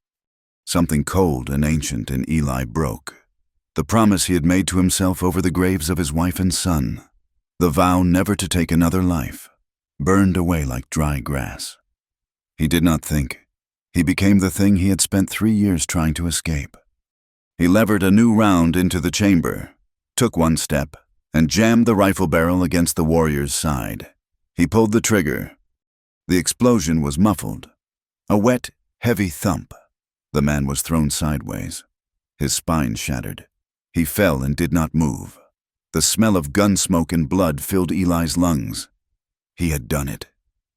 Something cold and ancient in Eli broke. The promise he had made to himself over the graves of his wife and son, the vow never to take another life, burned away like dry grass. He did not think. He became the thing he had spent 3 years trying to escape. He levered a new round into the chamber, took one step, and jammed the rifle barrel against the warrior's side. He pulled the trigger. The explosion was muffled. A wet, heavy thump. The man was thrown sideways. His spine shattered. He fell and did not move. The smell of gun smoke and blood filled Eli's lungs. He had done it.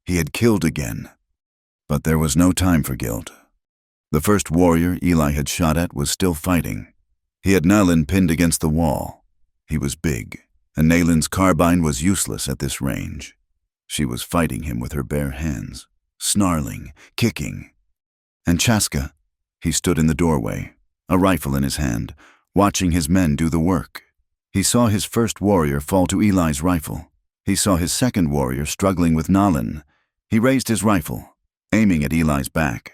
He had killed again. But there was no time for guilt. The first warrior Eli had shot at was still fighting. He had Nalin pinned against the wall. He was big, and Nalin's carbine was useless at this range. She was fighting him with her bare hands, snarling, kicking. And Chaska, he stood in the doorway, a rifle in his hand, watching his men do the work. He saw his first warrior fall to Eli's rifle. He saw his second warrior struggling with Nalin. He raised his rifle, aiming at Eli's back.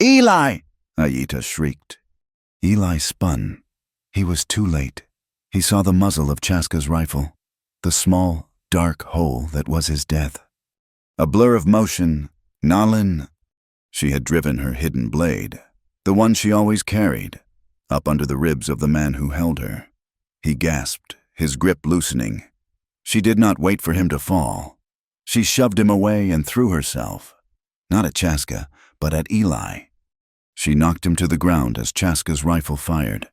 "Eli!" Ayita shrieked. Eli spun. He was too late. He saw the muzzle of Chaska's rifle, the small, dark hole that was his death. A blur of motion, Nalin. She had driven her hidden blade, the one she always carried, up under the ribs of the man who held her. He gasped, his grip loosening. She did not wait for him to fall. She shoved him away and threw herself, not at Chaska, but at Eli. She knocked him to the ground as Chaska's rifle fired.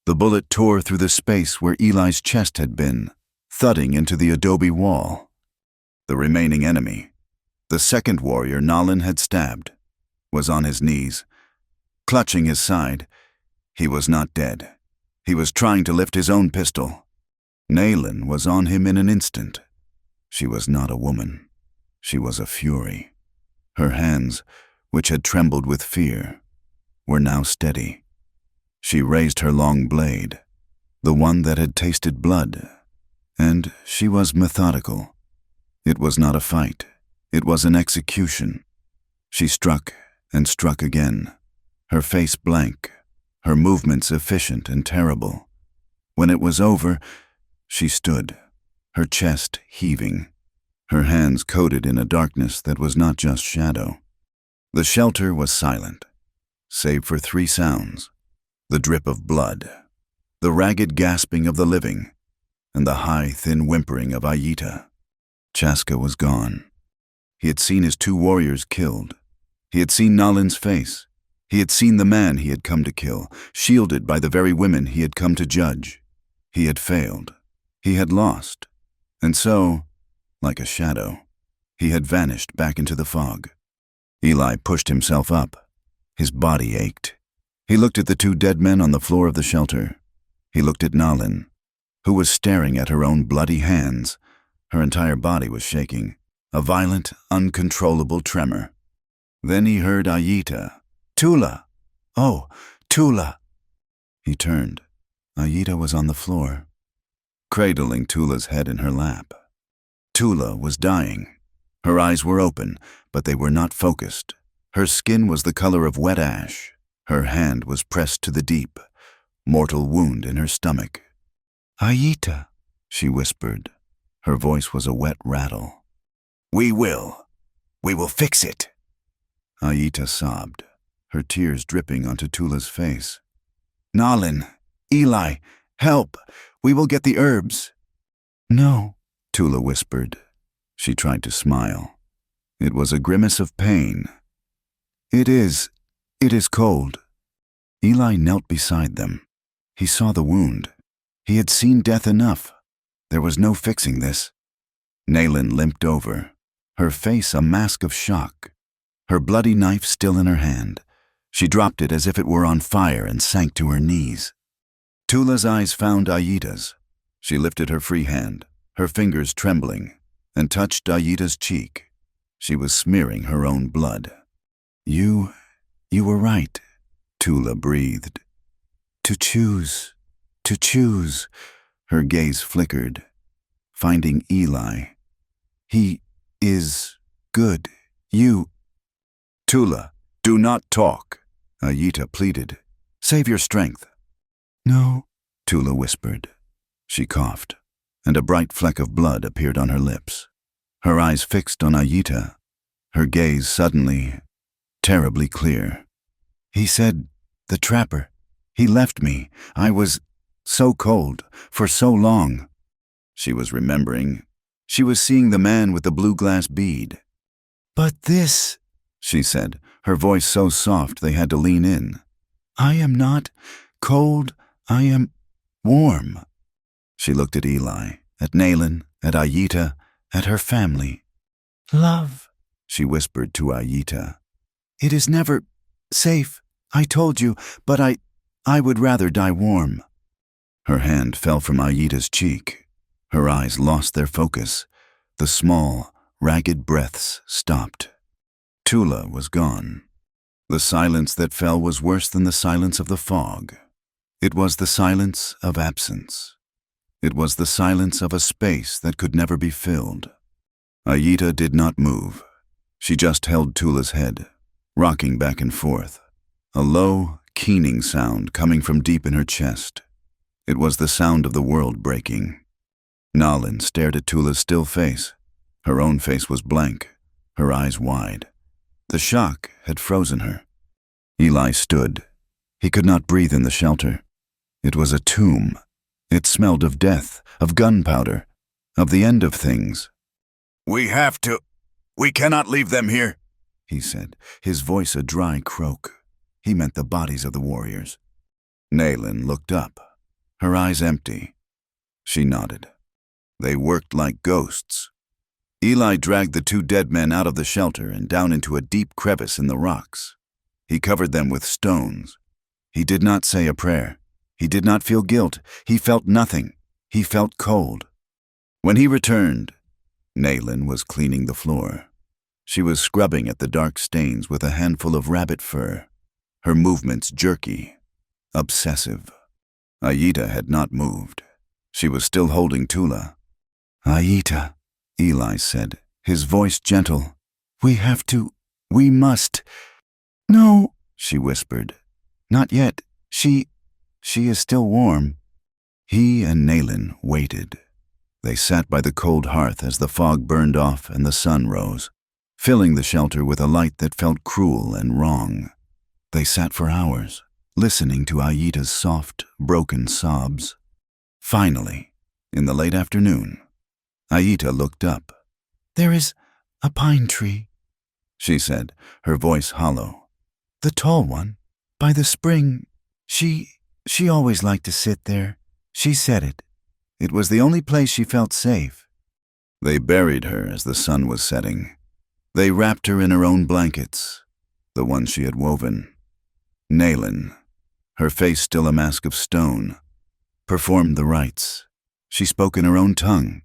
The bullet tore through the space where Eli's chest had been, thudding into the adobe wall. The remaining enemy, the second warrior Nalin had stabbed, was on his knees, clutching his side. He was not dead. He was trying to lift his own pistol. Nalin was on him in an instant. She was not a woman. She was a fury. Her hands, which had trembled with fear, were now steady. She raised her long blade, the one that had tasted blood, and she was methodical. It was not a fight. It was an execution. She struck and struck again, her face blank, her movements efficient and terrible. When it was over, she stood, her chest heaving, her hands coated in a darkness that was not just shadow. The shelter was silent, save for 3 sounds: the drip of blood, the ragged gasping of the living, and the high, thin whimpering of Ayita. Chaska was gone. He had seen his 2 warriors killed. He had seen Nalin's face. He had seen the man he had come to kill, shielded by the very women he had come to judge. He had failed. He had lost. And so, like a shadow, he had vanished back into the fog. Eli pushed himself up. His body ached. He looked at the 2 dead men on the floor of the shelter. He looked at Nalin, who was staring at her own bloody hands. Her entire body was shaking, a violent, uncontrollable tremor. Then he heard Ayita. "Tula! Oh, Tula!" He turned. Aida was on the floor, cradling Tula's head in her lap. Tula was dying. Her eyes were open, but they were not focused. Her skin was the color of wet ash. Her hand was pressed to the deep, mortal wound in her stomach. "Aida," she whispered. Her voice was a wet rattle. We will fix it." Aida sobbed, her tears dripping onto Tula's face. "Nalin, Eli, help! We will get the herbs." "No," Tula whispered. She tried to smile. It was a grimace of pain. It is cold." Eli knelt beside them. He saw the wound. He had seen death enough. There was no fixing this. Nalin limped over, her face a mask of shock, her bloody knife still in her hand. She dropped it as if it were on fire and sank to her knees. Tula's eyes found Aida's. She lifted her free hand, her fingers trembling, and touched Aida's cheek. She was smearing her own blood. You were right," Tula breathed. To choose. Her gaze flickered, finding Eli. "He is good. You—" "Tula, do not talk," Aida pleaded. "Save your strength." "No," Tula whispered. She coughed, and a bright fleck of blood appeared on her lips. Her eyes fixed on Aida, her gaze suddenly, terribly clear. "He said, the trapper, he left me. I was so cold, for so long." She was remembering. She was seeing the man with the blue glass bead. "But this," she said, her voice so soft they had to lean in. "I am not cold, I am warm." She looked at Eli, at Nalin, at Aida, at her family. "Love," she whispered to Aida. "It is never safe, I told you, but I would rather die warm." Her hand fell from Aida's cheek. Her eyes lost their focus. The small, ragged breaths stopped. Tula was gone. The silence that fell was worse than the silence of the fog. It was the silence of absence. It was the silence of a space that could never be filled. Aida did not move. She just held Tula's head, rocking back and forth, a low, keening sound coming from deep in her chest. It was the sound of the world breaking. Nalin stared at Tula's still face. Her own face was blank, her eyes wide. The shock had frozen her. Eli stood. He could not breathe in the shelter. It was a tomb. It smelled of death, of gunpowder, of the end of things. "We cannot leave them here," he said, his voice a dry croak. He meant the bodies of the warriors. Nalin looked up, her eyes empty. She nodded. They worked like ghosts. Eli dragged the two dead men out of the shelter and down into a deep crevice in the rocks. He covered them with stones. He did not say a prayer. He did not feel guilt. He felt nothing. He felt cold. When he returned, Nalin was cleaning the floor. She was scrubbing at the dark stains with a handful of rabbit fur, her movements jerky, obsessive. Aida had not moved. She was still holding Tula. "Aida," Eli said, his voice gentle. We must." "No," she whispered. "Not yet. She is still warm." He and Nalin waited. They sat by the cold hearth as the fog burned off and the sun rose, filling the shelter with a light that felt cruel and wrong. They sat for hours, listening to Aida's soft, broken sobs. Finally, in the late afternoon, Aida looked up. "There is a pine tree," she said, her voice hollow. "The tall one, by the spring. She always liked to sit there. She said it. It was the only place she felt safe." They buried her as the sun was setting. They wrapped her in her own blankets, the ones she had woven. Nalin, her face still a mask of stone, performed the rites. She spoke in her own tongue,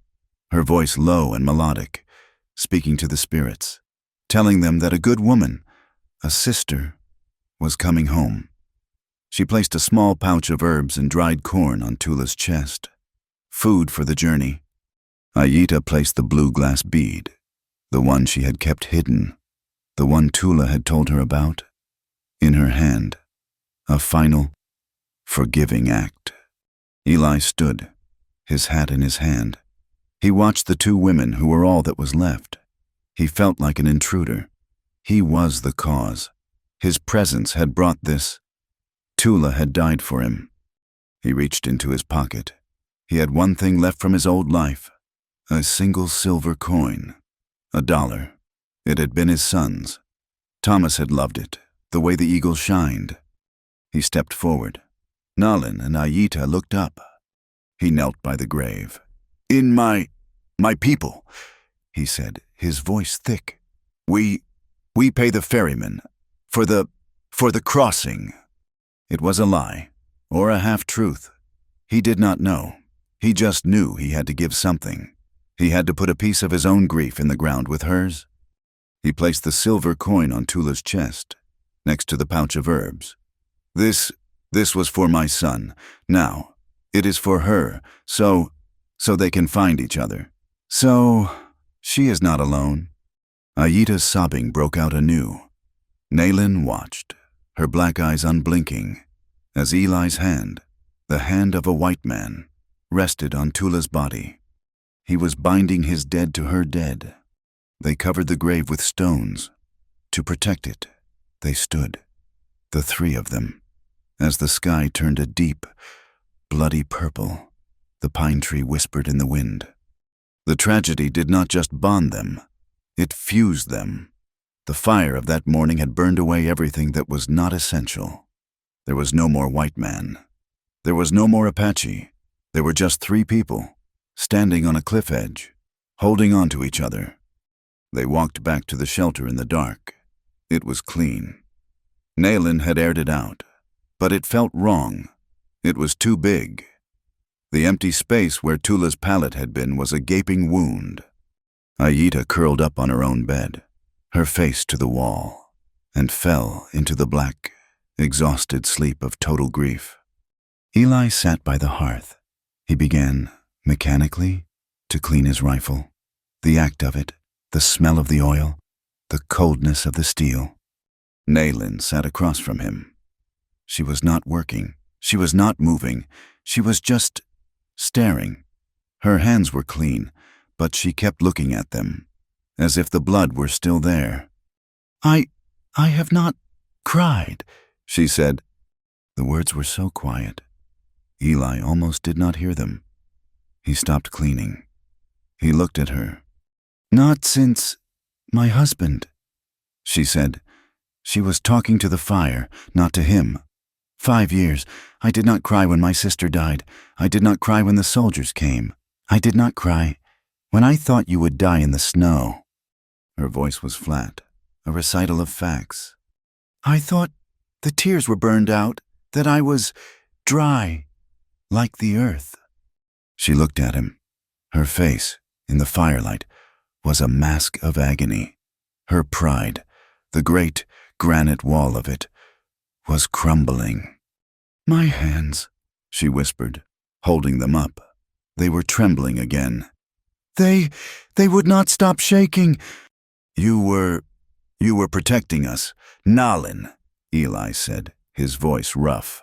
her voice low and melodic, speaking to the spirits, telling them that a good woman, a sister, was coming home. She placed a small pouch of herbs and dried corn on Tula's chest. Food for the journey. Aita placed the blue glass bead, the one she had kept hidden, the one Tula had told her about, in her hand. A final, forgiving act. Eli stood, his hat in his hand. He watched the two women who were all that was left. He felt like an intruder. He was the cause. His presence had brought this. Tula had died for him. He reached into his pocket. He had one thing left from his old life. A single silver coin. $1. It had been his son's. Thomas had loved it, the way the eagle shined. He stepped forward. Nalin and Aita looked up. He knelt by the grave. "In my people," he said, his voice thick. We pay the ferryman for the crossing." It was a lie, or a half-truth. He did not know. He just knew he had to give something. He had to put a piece of his own grief in the ground with hers. He placed the silver coin on Tula's chest, next to the pouch of herbs. This was for my son. Now, it is for her, so they can find each other. So, she is not alone. Aita's sobbing broke out anew. Nalin watched, her black eyes unblinking, as Eli's hand, the hand of a white man, rested on Tula's body. He was binding his dead to her dead. They covered the grave with stones. To protect it, they stood, the three of them. As the sky turned a deep, bloody purple, the pine tree whispered in the wind. The tragedy did not just bond them, it fused them. The fire of that morning had burned away everything that was not essential. There was no more white man. There was no more Apache. There were just three people, standing on a cliff edge, holding on to each other. They walked back to the shelter in the dark. It was clean. Nalin had aired it out, but it felt wrong. It was too big. The empty space where Tula's pallet had been was a gaping wound. Aita curled up on her own bed, her face to the wall, and fell into the black, exhausted sleep of total grief. Eli sat by the hearth. He began, mechanically, to clean his rifle. The act of it, the smell of the oil, the coldness of the steel. Nalin sat across from him. She was not working. She was not moving. She was just staring. Her hands were clean, but she kept looking at them, as if the blood were still there. I have not cried," she said. The words were so quiet. Eli almost did not hear them. He stopped cleaning. He looked at her. "Not since my husband," she said. She was talking to the fire, not to him. 5 years. I did not cry when my sister died. I did not cry when the soldiers came. I did not cry when I thought you would die in the snow." Her voice was flat, a recital of facts. "I thought the tears were burned out, that I was dry, like the earth." She looked at him. Her face, in the firelight, was a mask of agony. Her pride, the great granite wall of it, was crumbling. "My hands," she whispered, holding them up. They were trembling again. They would not stop shaking." You were protecting us, Nalin," Eli said, his voice rough.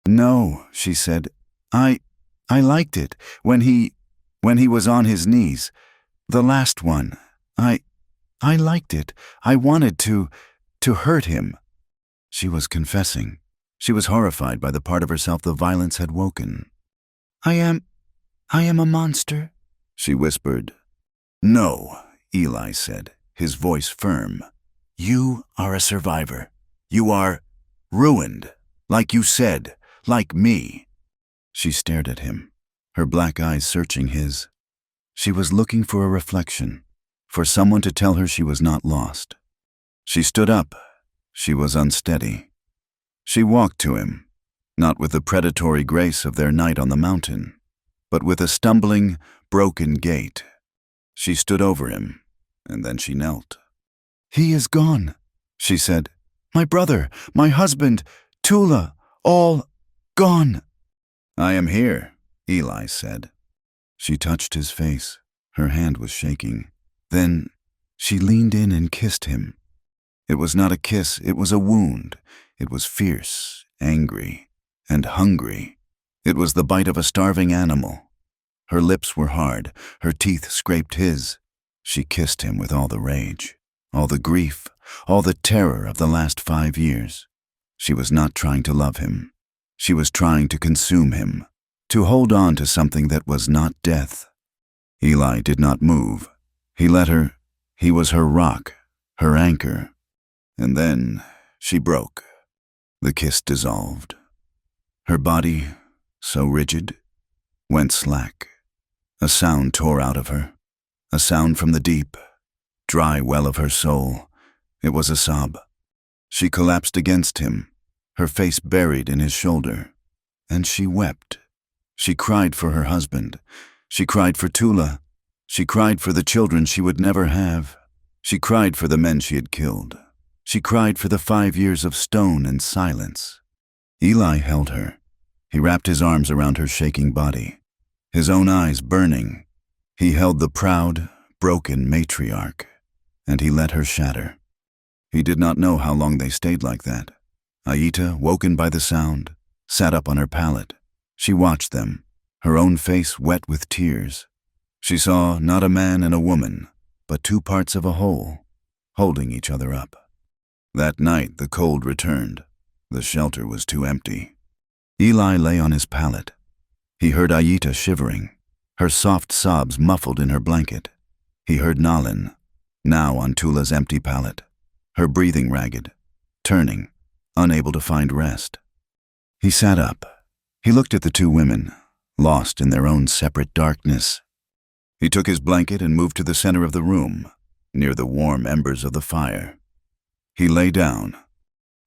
"No," she said. I liked it when he was on his knees. The last one. I liked it. I wanted to hurt him." She was confessing. She was horrified by the part of herself the violence had woken. I am a monster," she whispered. "No," Eli said, his voice firm. "You are a survivor. You are ruined, like you said, like me." She stared at him, her black eyes searching his. She was looking for a reflection, for someone to tell her she was not lost. She stood up. She was unsteady. She walked to him, not with the predatory grace of their night on the mountain, but with a stumbling, broken gait. She stood over him, and then she knelt. "He is gone," she said. "My brother, my husband, Tula, all gone." "I am here," Eli said. She touched his face. Her hand was shaking. Then she leaned in and kissed him. It was not a kiss, it was a wound. It was fierce, angry, and hungry. It was the bite of a starving animal. Her lips were hard, her teeth scraped his. She kissed him with all the rage, all the grief, all the terror of the last 5 years. She was not trying to love him. She was trying to consume him, to hold on to something that was not death. Eli did not move. He let her. He was her rock, her anchor. And then she broke. The kiss dissolved. Her body, so rigid, went slack. A sound tore out of her, a sound from the deep, dry well of her soul. It was a sob. She collapsed against him, her face buried in his shoulder, and she wept. She cried for her husband. She cried for Tula. She cried for the children she would never have. She cried for the men she had killed. She cried for the 5 years of stone and silence. Eli held her. He wrapped his arms around her shaking body, his own eyes burning. He held the proud, broken matriarch, and he let her shatter. He did not know how long they stayed like that. Aita, woken by the sound, sat up on her pallet. She watched them, her own face wet with tears. She saw not a man and a woman, but 2 parts of a whole, holding each other up. That night the cold returned. The shelter was too empty. Eli lay on his pallet. He heard Aita shivering, her soft sobs muffled in her blanket. He heard Nalin, now on Tula's empty pallet, her breathing ragged, turning, unable to find rest. He sat up. He looked at the 2 women, lost in their own separate darkness. He took his blanket and moved to the center of the room, near the warm embers of the fire. He lay down.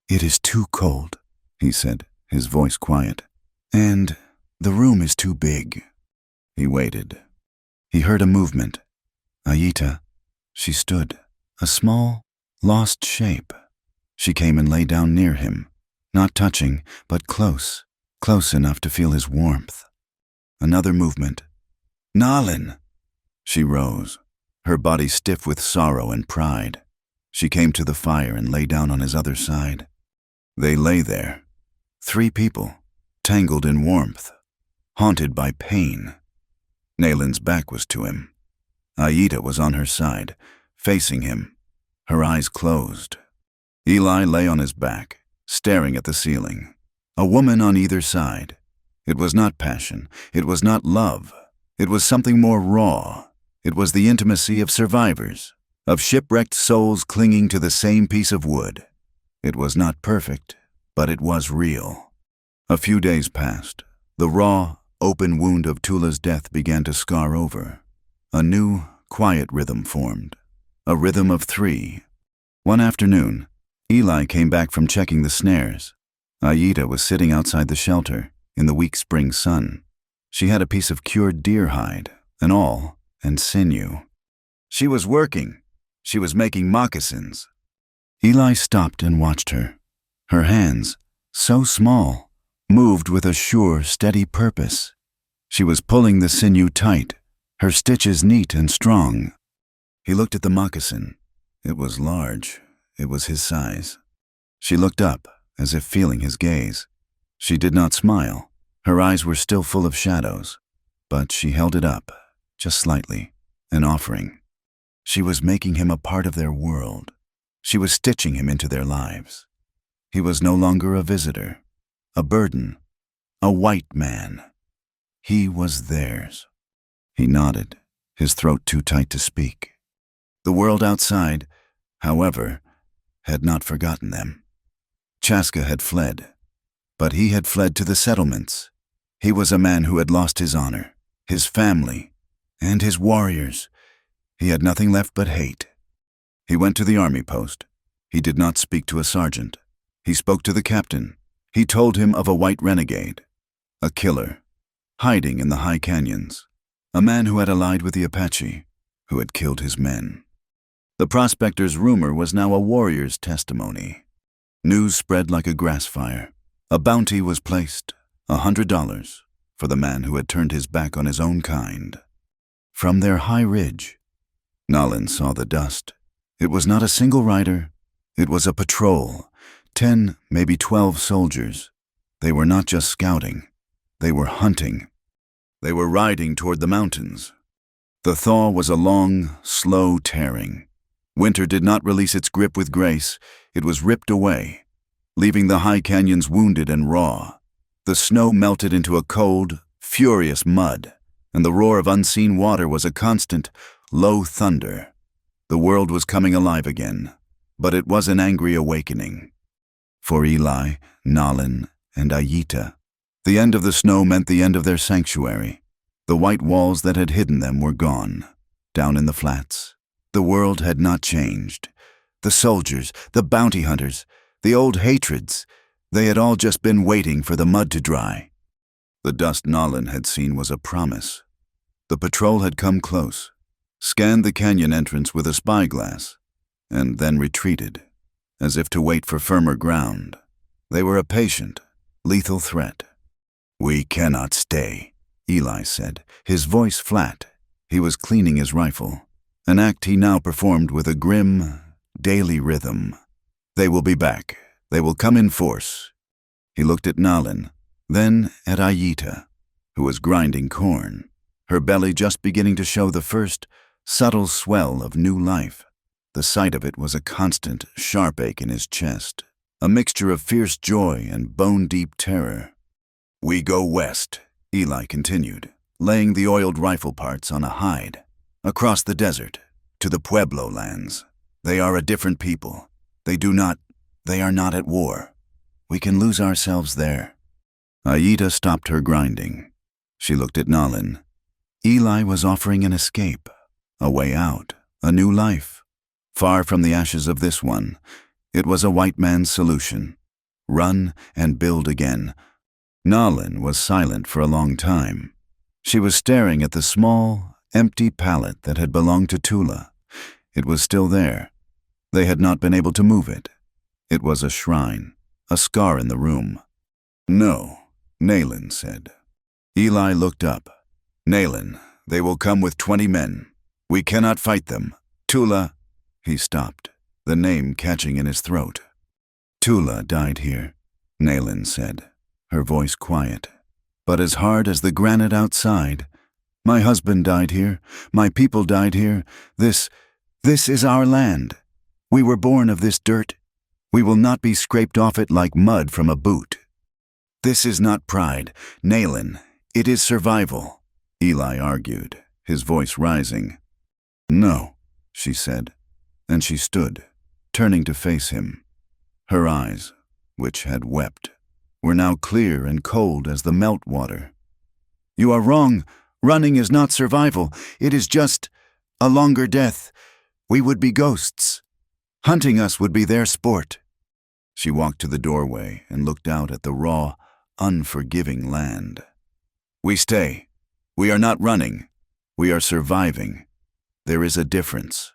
"It is too cold," he said, his voice quiet. "And the room is too big." He waited. He heard a movement. Aita. She stood, a small, lost shape. She came and lay down near him, not touching, but close, close enough to feel his warmth. Another movement. "Nalin!" She rose, her body stiff with sorrow and pride. She came to the fire and lay down on his other side. They lay there, 3 people, tangled in warmth, haunted by pain. Nalin's back was to him. Aita was on her side, facing him, her eyes closed. Eli lay on his back, staring at the ceiling. A woman on either side. It was not passion. It was not love. It was something more raw. It was the intimacy of survivors, of shipwrecked souls clinging to the same piece of wood. It was not perfect, but it was real. A few days passed. The raw, open wound of Tula's death began to scar over. A new, quiet rhythm formed. A rhythm of 3. One afternoon, Eli came back from checking the snares. Aita was sitting outside the shelter, in the weak spring sun. She had a piece of cured deer hide, an awl, and sinew. She was working. She was making moccasins. Eli stopped and watched her. Her hands, so small, moved with a sure, steady purpose. She was pulling the sinew tight, her stitches neat and strong. He looked at the moccasin. It was large. It was his size. She looked up, as if feeling his gaze. She did not smile. Her eyes were still full of shadows, but she held it up, just slightly, an offering. She was making him a part of their world. She was stitching him into their lives. He was no longer a visitor, a burden, a white man. He was theirs. He nodded, his throat too tight to speak. The world outside, however, had not forgotten them. Chaska had fled, but he had fled to the settlements. He was a man who had lost his honor, his family, and his warriors. He had nothing left but hate. He went to the army post. He did not speak to a sergeant. He spoke to the captain. He told him of a white renegade, a killer, hiding in the high canyons, a man who had allied with the Apache, who had killed his men. The prospector's rumor was now a warrior's testimony. News spread like a grass fire. A bounty was placed, $100, for the man who had turned his back on his own kind. From their high ridge, Nalin saw the dust. It was not a single rider. It was a patrol, 10, maybe 12 soldiers. They were not just scouting. They were hunting. They were riding toward the mountains. The thaw was a long, slow tearing. Winter did not release its grip with grace. It was ripped away, leaving the high canyons wounded and raw. The snow melted into a cold, furious mud, and the roar of unseen water was a constant, low thunder. The world was coming alive again, but it was an angry awakening. For Eli, Nalin, and Ayita, the end of the snow meant the end of their sanctuary. The white walls that had hidden them were gone. Down in the flats, the world had not changed. The soldiers, the bounty hunters, the old hatreds, they had all just been waiting for the mud to dry. The dust Nalin had seen was a promise. The patrol had come close, scanned the canyon entrance with a spyglass, and then retreated, as if to wait for firmer ground. They were a patient, lethal threat. "We cannot stay," Eli said, his voice flat. He was cleaning his rifle, an act he now performed with a grim, daily rhythm. "They will be back. They will come in force." He looked at Nalin, then at Ayita, who was grinding corn, her belly just beginning to show the first subtle swell of new life. The sight of it was a constant, sharp ache in his chest, a mixture of fierce joy and bone-deep terror. "We go west," Eli continued, laying the oiled rifle parts on a hide, "across the desert, to the Pueblo lands. They are a different people. They are not at war. We can lose ourselves there." Ayita stopped her grinding. She looked at Nalin. Eli was offering an escape, a way out, a new life. Far from the ashes of this one, it was a white man's solution. Run and build again. Nalin was silent for a long time. She was staring at the small, empty pallet that had belonged to Tula. It was still there. They had not been able to move it. It was a shrine, a scar in the room. "No," Nalin said. Eli looked up. "Nalin, they will come with 20 men. We cannot fight them. Tula—" He stopped, the name catching in his throat. "Tula died here," Nalin said, her voice quiet, but as hard as the granite outside. "My husband died here. My people died here. This is our land. We were born of this dirt. We will not be scraped off it like mud from a boot. This is not pride, Nalin. It is survival," Eli argued, his voice rising. "No," she said, and she stood, turning to face him. Her eyes, which had wept, were now clear and cold as the meltwater. "You are wrong. Running is not survival. It is just a longer death. We would be ghosts. Hunting us would be their sport." She walked to the doorway and looked out at the raw, unforgiving land. "We stay. We are not running. We are surviving. There is a difference."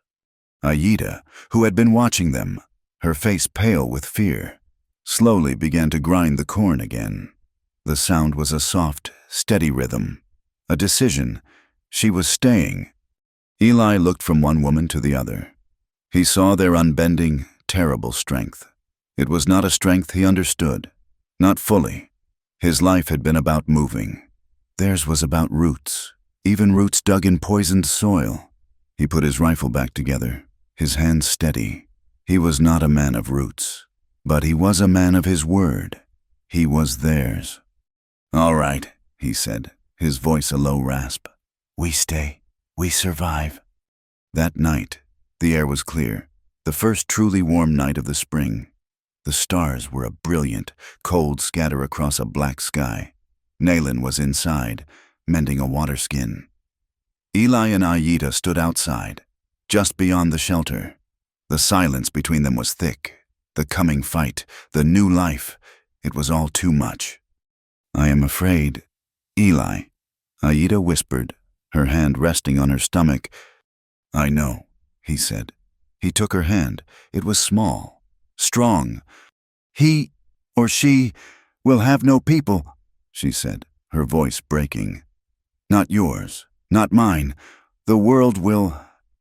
Ayita, who had been watching them, her face pale with fear, slowly began to grind the corn again. The sound was a soft, steady rhythm, a decision. She was staying. Eli looked from one woman to the other. He saw their unbending, terrible strength. It was not a strength he understood, not fully. His life had been about moving. Theirs was about roots, even roots dug in poisoned soil. He put his rifle back together, his hands steady. He was not a man of roots, but he was a man of his word. He was theirs. "All right," he said, his voice a low rasp. "We stay. We survive." That night, the air was clear, the first truly warm night of the spring. The stars were a brilliant, cold scatter across a black sky. Nalin was inside, mending a water skin. Eli and Ayita stood outside, just beyond the shelter. The silence between them was thick. The coming fight, the new life, it was all too much. "I am afraid, Eli," Ayita whispered, her hand resting on her stomach. "I know," he said. He took her hand. It was small, strong. He or she will have no people, she said, her voice breaking. Not yours, not mine. The world will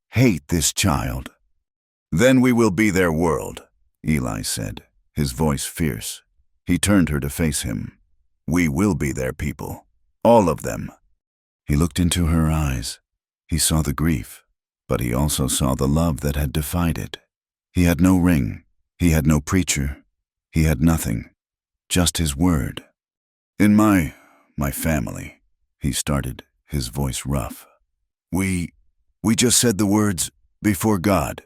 hate this child. Then we will be their world, Eli said, his voice fierce. He turned her to face him. We will be their people, all of them. He looked into her eyes. He saw the grief, but he also saw the love that had defied it. He had no ring. He had no preacher. He had nothing, just his word. In my family, he started, his voice rough. We just said the words before God.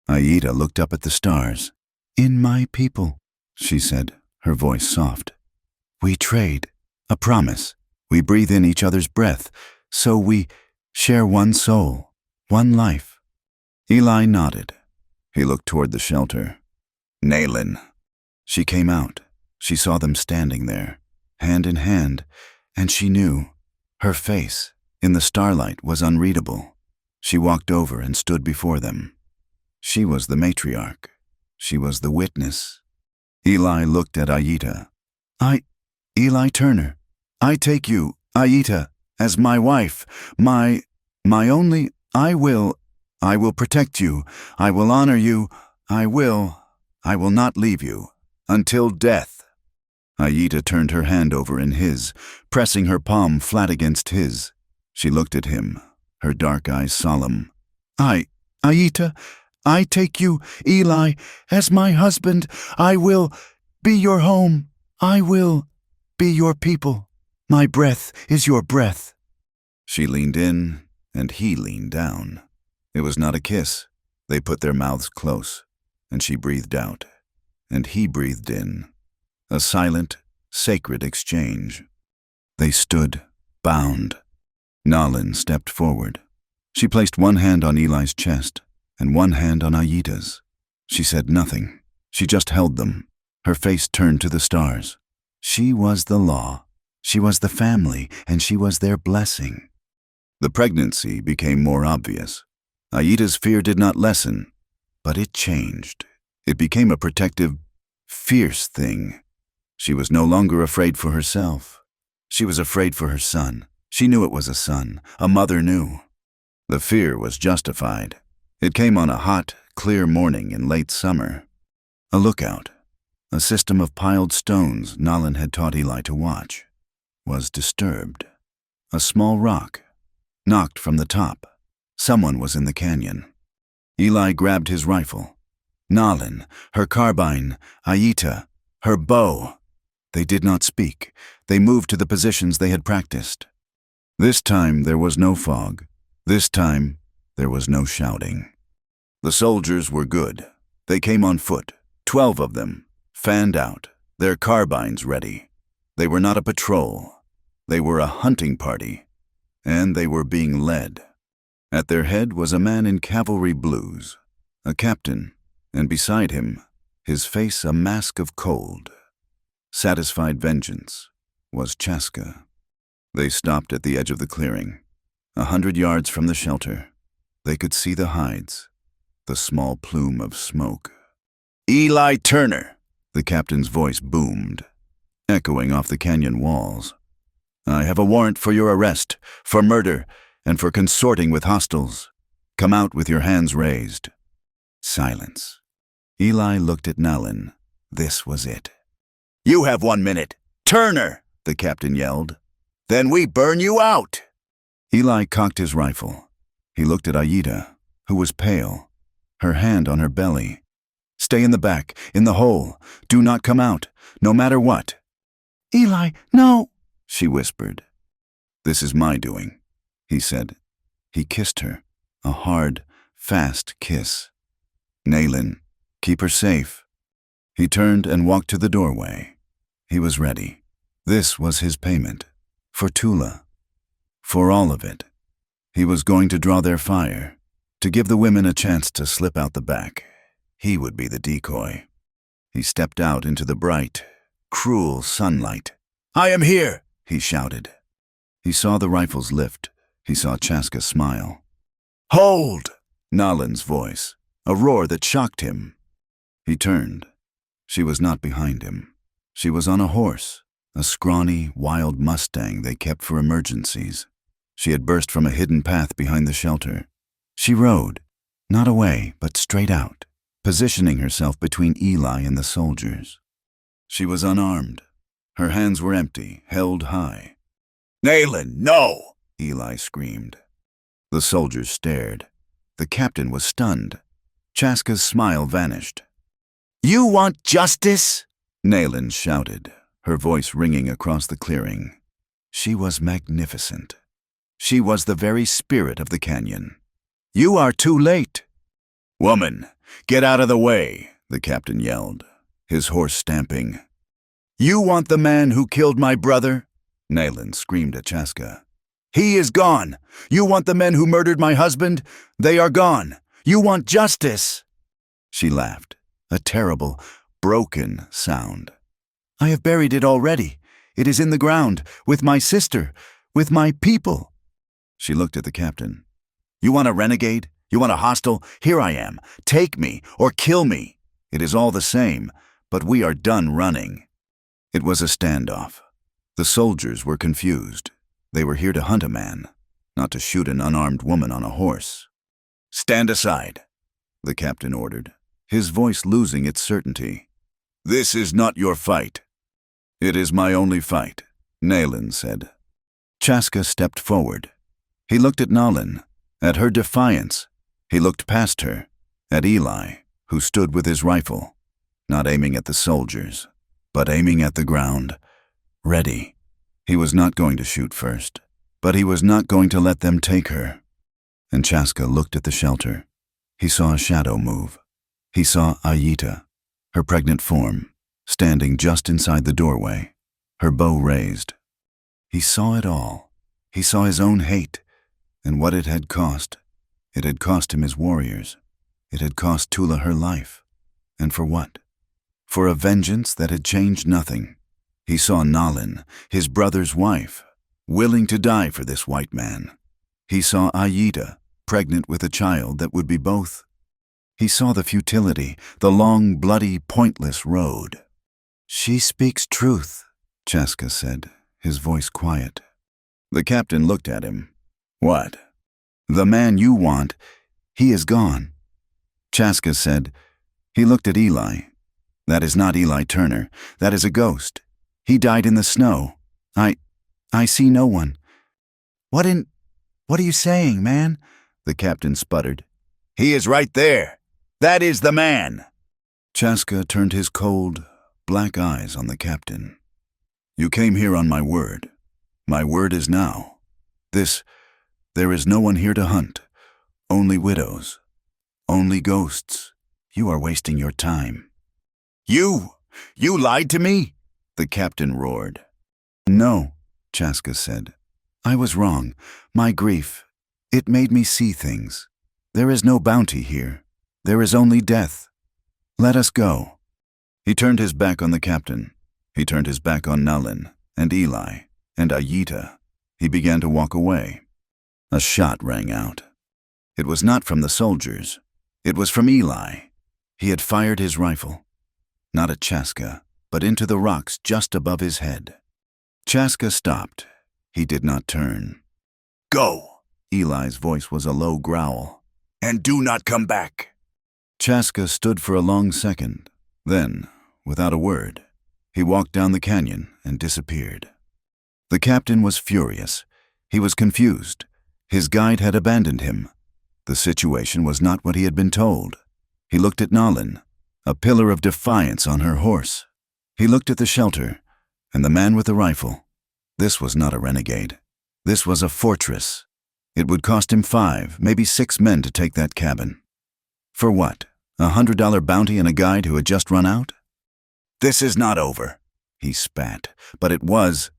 Aida looked up at the stars. In my people, she said, her voice soft. We trade, a promise. We breathe in each other's breath, so we share one soul, one life. Eli nodded. He looked toward the shelter. Nayland. She came out. She saw them standing there, hand in hand, and she knew. Her face, in the starlight, was unreadable. She walked over and stood before them. She was the matriarch. She was the witness. Eli looked at Aida. Eli Turner, I take you, Aida, as my wife, my only. I will protect you. I will honor you. I will not leave you until death. Aida turned her hand over in his, pressing her palm flat against his. She looked at him, her dark eyes solemn. Aida, I take you, Eli, as my husband. I will be your home. I will be your people. My breath is your breath. She leaned in, and he leaned down. It was not a kiss. They put their mouths close, and she breathed out, and he breathed in. A silent, sacred exchange. They stood, bound. Nalin stepped forward. She placed one hand on Eli's chest and one hand on Aida's. She said nothing. She just held them. Her face turned to the stars. She was the law. She was the family, and she was their blessing. The pregnancy became more obvious. Aida's fear did not lessen, but it changed. It became a protective, fierce thing. She was no longer afraid for herself. She was afraid for her son. She knew it was a son. A mother knew. The fear was justified. It came on a hot, clear morning in late summer. A lookout, a system of piled stones Nalin had taught Eli to watch, was disturbed. A small rock, knocked from the top. Someone was in the canyon. Eli grabbed his rifle. Nalin, her carbine, Aida, her bow. They did not speak. They moved to the positions they had practiced. This time there was no fog. This time there was no shouting. The soldiers were good. They came on foot, 12 of them, fanned out, their carbines ready. They were not a patrol. They were a hunting party, and they were being led. At their head was a man in cavalry blues, a captain, and beside him, his face a mask of cold. Satisfied vengeance was Chaska. They stopped at the edge of the clearing, 100 yards from the shelter. They could see the hides, the small plume of smoke. Eli Turner, the captain's voice boomed, echoing off the canyon walls. I have a warrant for your arrest, for murder, and for consorting with hostiles. Come out with your hands raised. Silence. Eli looked at Nalin. This was it. You have 1 minute. Turner, the captain yelled. Then we burn you out. Eli cocked his rifle. He looked at Aida, who was pale, her hand on her belly. Stay in the back, in the hole. Do not come out, no matter what. Eli, no, she whispered. This is my doing, he said. He kissed her, a hard, fast kiss. Nayland, keep her safe. He turned and walked to the doorway. He was ready. This was his payment. For Tula. For all of it. He was going to draw their fire, to give the women a chance to slip out the back. He would be the decoy. He stepped out into the bright, cruel sunlight. I am here, he shouted. He saw the rifles lift. He saw Chaska smile. Hold! Nalin's voice, a roar that shocked him. He turned. She was not behind him. She was on a horse, a scrawny, wild mustang they kept for emergencies. She had burst from a hidden path behind the shelter. She rode, not away, but straight out, positioning herself between Eli and the soldiers. She was unarmed. Her hands were empty, held high. "Nayland, no!" Eli screamed. The soldiers stared. The captain was stunned. Chaska's smile vanished. "You want justice?" Nayland shouted, her voice ringing across the clearing. She was magnificent. She was the very spirit of the canyon. "You are too late." "Woman, get out of the way," the captain yelled, his horse stamping. "You want the man who killed my brother?" Nayland screamed at Chaska. "He is gone. You want the men who murdered my husband? They are gone. You want justice." She laughed, a terrible, broken sound. "I have buried it already. It is in the ground, with my sister, with my people." She looked at the captain. "You want a renegade? You want a hostile? Here I am. Take me or kill me. It is all the same, but we are done running." It was a standoff. The soldiers were confused. They were here to hunt a man, not to shoot an unarmed woman on a horse. "Stand aside," the captain ordered, his voice losing its certainty. "This is not your fight." "It is my only fight," Nayland said. Chaska stepped forward. He looked at Nalin, at her defiance. He looked past her, at Eli, who stood with his rifle, not aiming at the soldiers, but aiming at the ground, ready. He was not going to shoot first, but he was not going to let them take her. And Chaska looked at the shelter. He saw a shadow move. He saw Ayita, her pregnant form, standing just inside the doorway, her bow raised. He saw it all. He saw his own hate, and what it had cost. It had cost him his warriors. It had cost Tula her life. And for what? For a vengeance that had changed nothing. He saw Nalin, his brother's wife, willing to die for this white man. He saw Ayita, pregnant with a child that would be both. He saw the futility, the long, bloody, pointless road. "She speaks truth," Chaska said, his voice quiet. The captain looked at him. "What?" "The man you want, he is gone." Chaska said. He looked at Eli. "That is not Eli Turner. That is a ghost. He died in the snow. I see no one." What are you saying, man?" the captain sputtered. "He is right there. That is the man." Chaska turned his cold, black eyes on the captain. "You came here on my word. My word is now. There is no one here to hunt. Only widows. Only ghosts. You are wasting your time." You lied to me?" the captain roared. "No," Chaska said. "I was wrong. My grief, it made me see things. There is no bounty here. There is only death. Let us go." He turned his back on the captain. He turned his back on Nalin, and Eli, and Ayita. He began to walk away. A shot rang out. It was not from the soldiers. It was from Eli. He had fired his rifle. Not at Chaska, but into the rocks just above his head. Chaska stopped. He did not turn. "Go!" Eli's voice was a low growl. "And do not come back." Chaska stood for a long second. Then, without a word, he walked down the canyon and disappeared. The captain was furious. He was confused. His guide had abandoned him. The situation was not what he had been told. He looked at Nalin, a pillar of defiance on her horse. He looked at the shelter, and the man with the rifle. This was not a renegade. This was a fortress. It would cost him 5, maybe 6 men to take that cabin. For what? A $100 bounty and a guide who had just run out? "This is not over," he spat, but it was.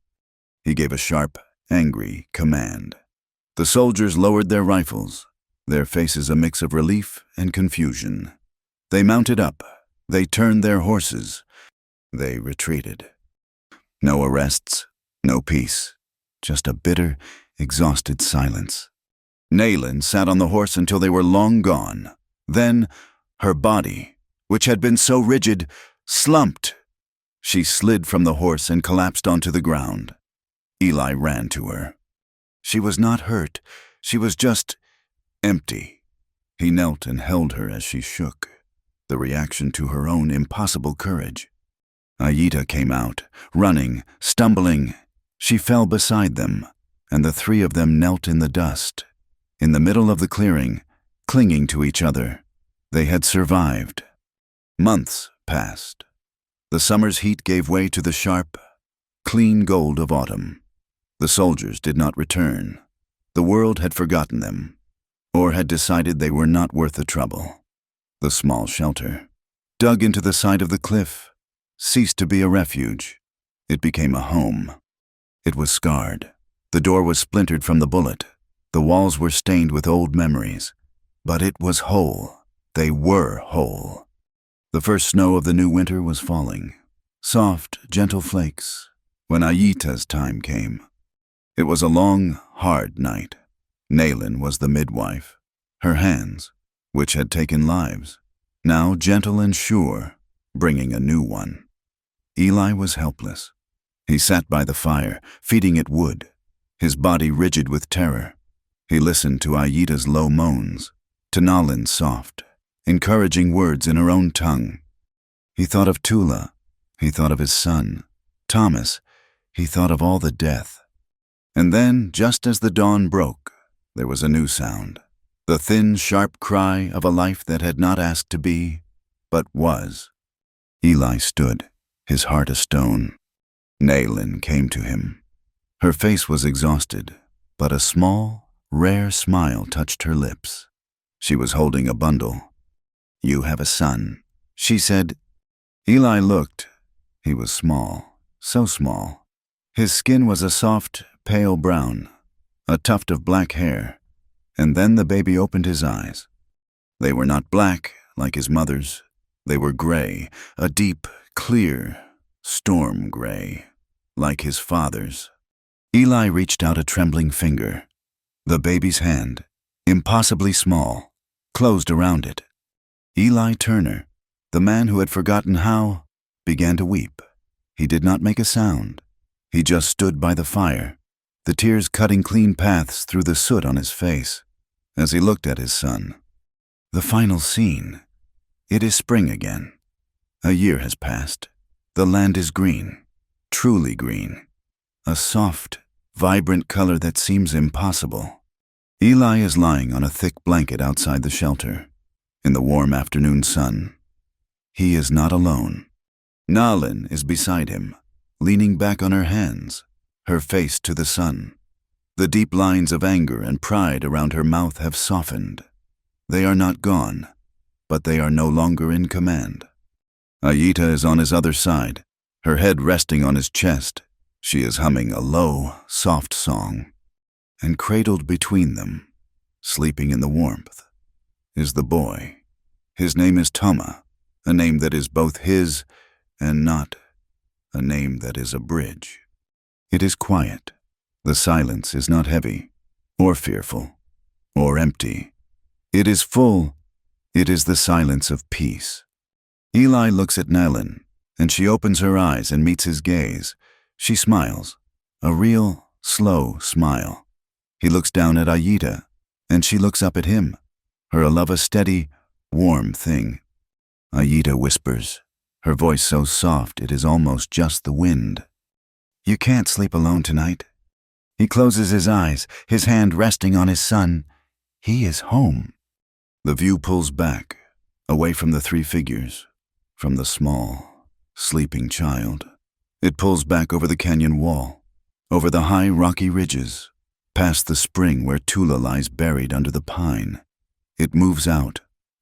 He gave a sharp, angry command. The soldiers lowered their rifles, their faces a mix of relief and confusion. They mounted up. They turned their horses. They retreated. No arrests, no peace, just a bitter, exhausted silence. Nayland sat on the horse until they were long gone. Then, her body, which had been so rigid, slumped. She slid from the horse and collapsed onto the ground. Eli ran to her. She was not hurt. She was just empty. He knelt and held her as she shook, the reaction to her own impossible courage. Aida came out, running, stumbling. She fell beside them, and the three of them knelt in the dust. In the middle of the clearing, clinging to each other. They had survived. Months passed. The summer's heat gave way to the sharp, clean gold of autumn. The soldiers did not return. The world had forgotten them, or had decided they were not worth the trouble. The small shelter, dug into the side of the cliff, ceased to be a refuge. It became a home. It was scarred. The door was splintered from the bullet. The walls were stained with old memories. But it was whole. They were whole. The first snow of the new winter was falling. Soft, gentle flakes, when Aita's time came. It was a long, hard night. Naylin was the midwife. Her hands, which had taken lives, now gentle and sure, bringing a new one. Eli was helpless. He sat by the fire, feeding it wood, his body rigid with terror. He listened to Aida's low moans, to Nalin's soft, encouraging words in her own tongue. He thought of Tula. He thought of his son, Thomas. He thought of all the death. And then, just as the dawn broke, there was a new sound. The thin, sharp cry of a life that had not asked to be, but was. Eli stood, his heart a stone. Naylin came to him. Her face was exhausted, but a small, rare smile touched her lips. She was holding a bundle. "You have a son," she said. Eli looked. He was small, so small. His skin was a soft, pale brown, a tuft of black hair, and then the baby opened his eyes. They were not black, like his mother's. They were gray, a deep, clear, storm gray, like his father's. Eli reached out a trembling finger. The baby's hand, impossibly small, closed around it. Eli Turner, the man who had forgotten how, began to weep. He did not make a sound. He just stood by the fire, the tears cutting clean paths through the soot on his face, as he looked at his son. The final scene. It is spring again. A year has passed. The land is green, truly green. A soft, vibrant color that seems impossible. Eli is lying on a thick blanket outside the shelter, in the warm afternoon sun. He is not alone. Nalin is beside him, leaning back on her hands, her face to the sun. The deep lines of anger and pride around her mouth have softened. They are not gone, but they are no longer in command. Aida is on his other side, her head resting on his chest. She is humming a low, soft song. And cradled between them, sleeping in the warmth, is the boy. His name is Toma, a name that is both his and not, a name that is a bridge. It is quiet. The silence is not heavy, or fearful, or empty. It is full. It is the silence of peace. Eli looks at Nalin, and she opens her eyes and meets his gaze. She smiles, a real, slow smile. He looks down at Aida, and she looks up at him, her love a steady, warm thing. Aida whispers, her voice so soft it is almost just the wind. "You can't sleep alone tonight." He closes his eyes, his hand resting on his son. He is home. The view pulls back, away from the three figures, from the small, sleeping child. It pulls back over the canyon wall, over the high rocky ridges, past the spring where Tula lies buried under the pine. It moves out,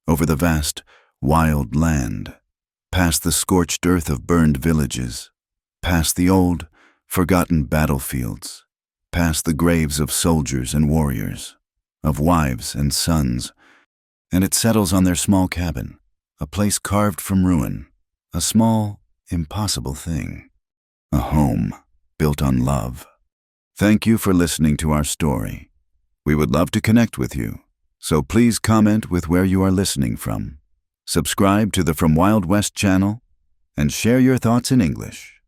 over the vast, wild land, past the scorched earth of burned villages, past the old, forgotten battlefields, past the graves of soldiers and warriors, of wives and sons, and it settles on their small cabin, a place carved from ruin, a small, impossible thing, a home built on love. Thank you for listening to our story. We would love to connect with you, so please comment with where you are listening from. Subscribe to the From Wild West channel and share your thoughts in English.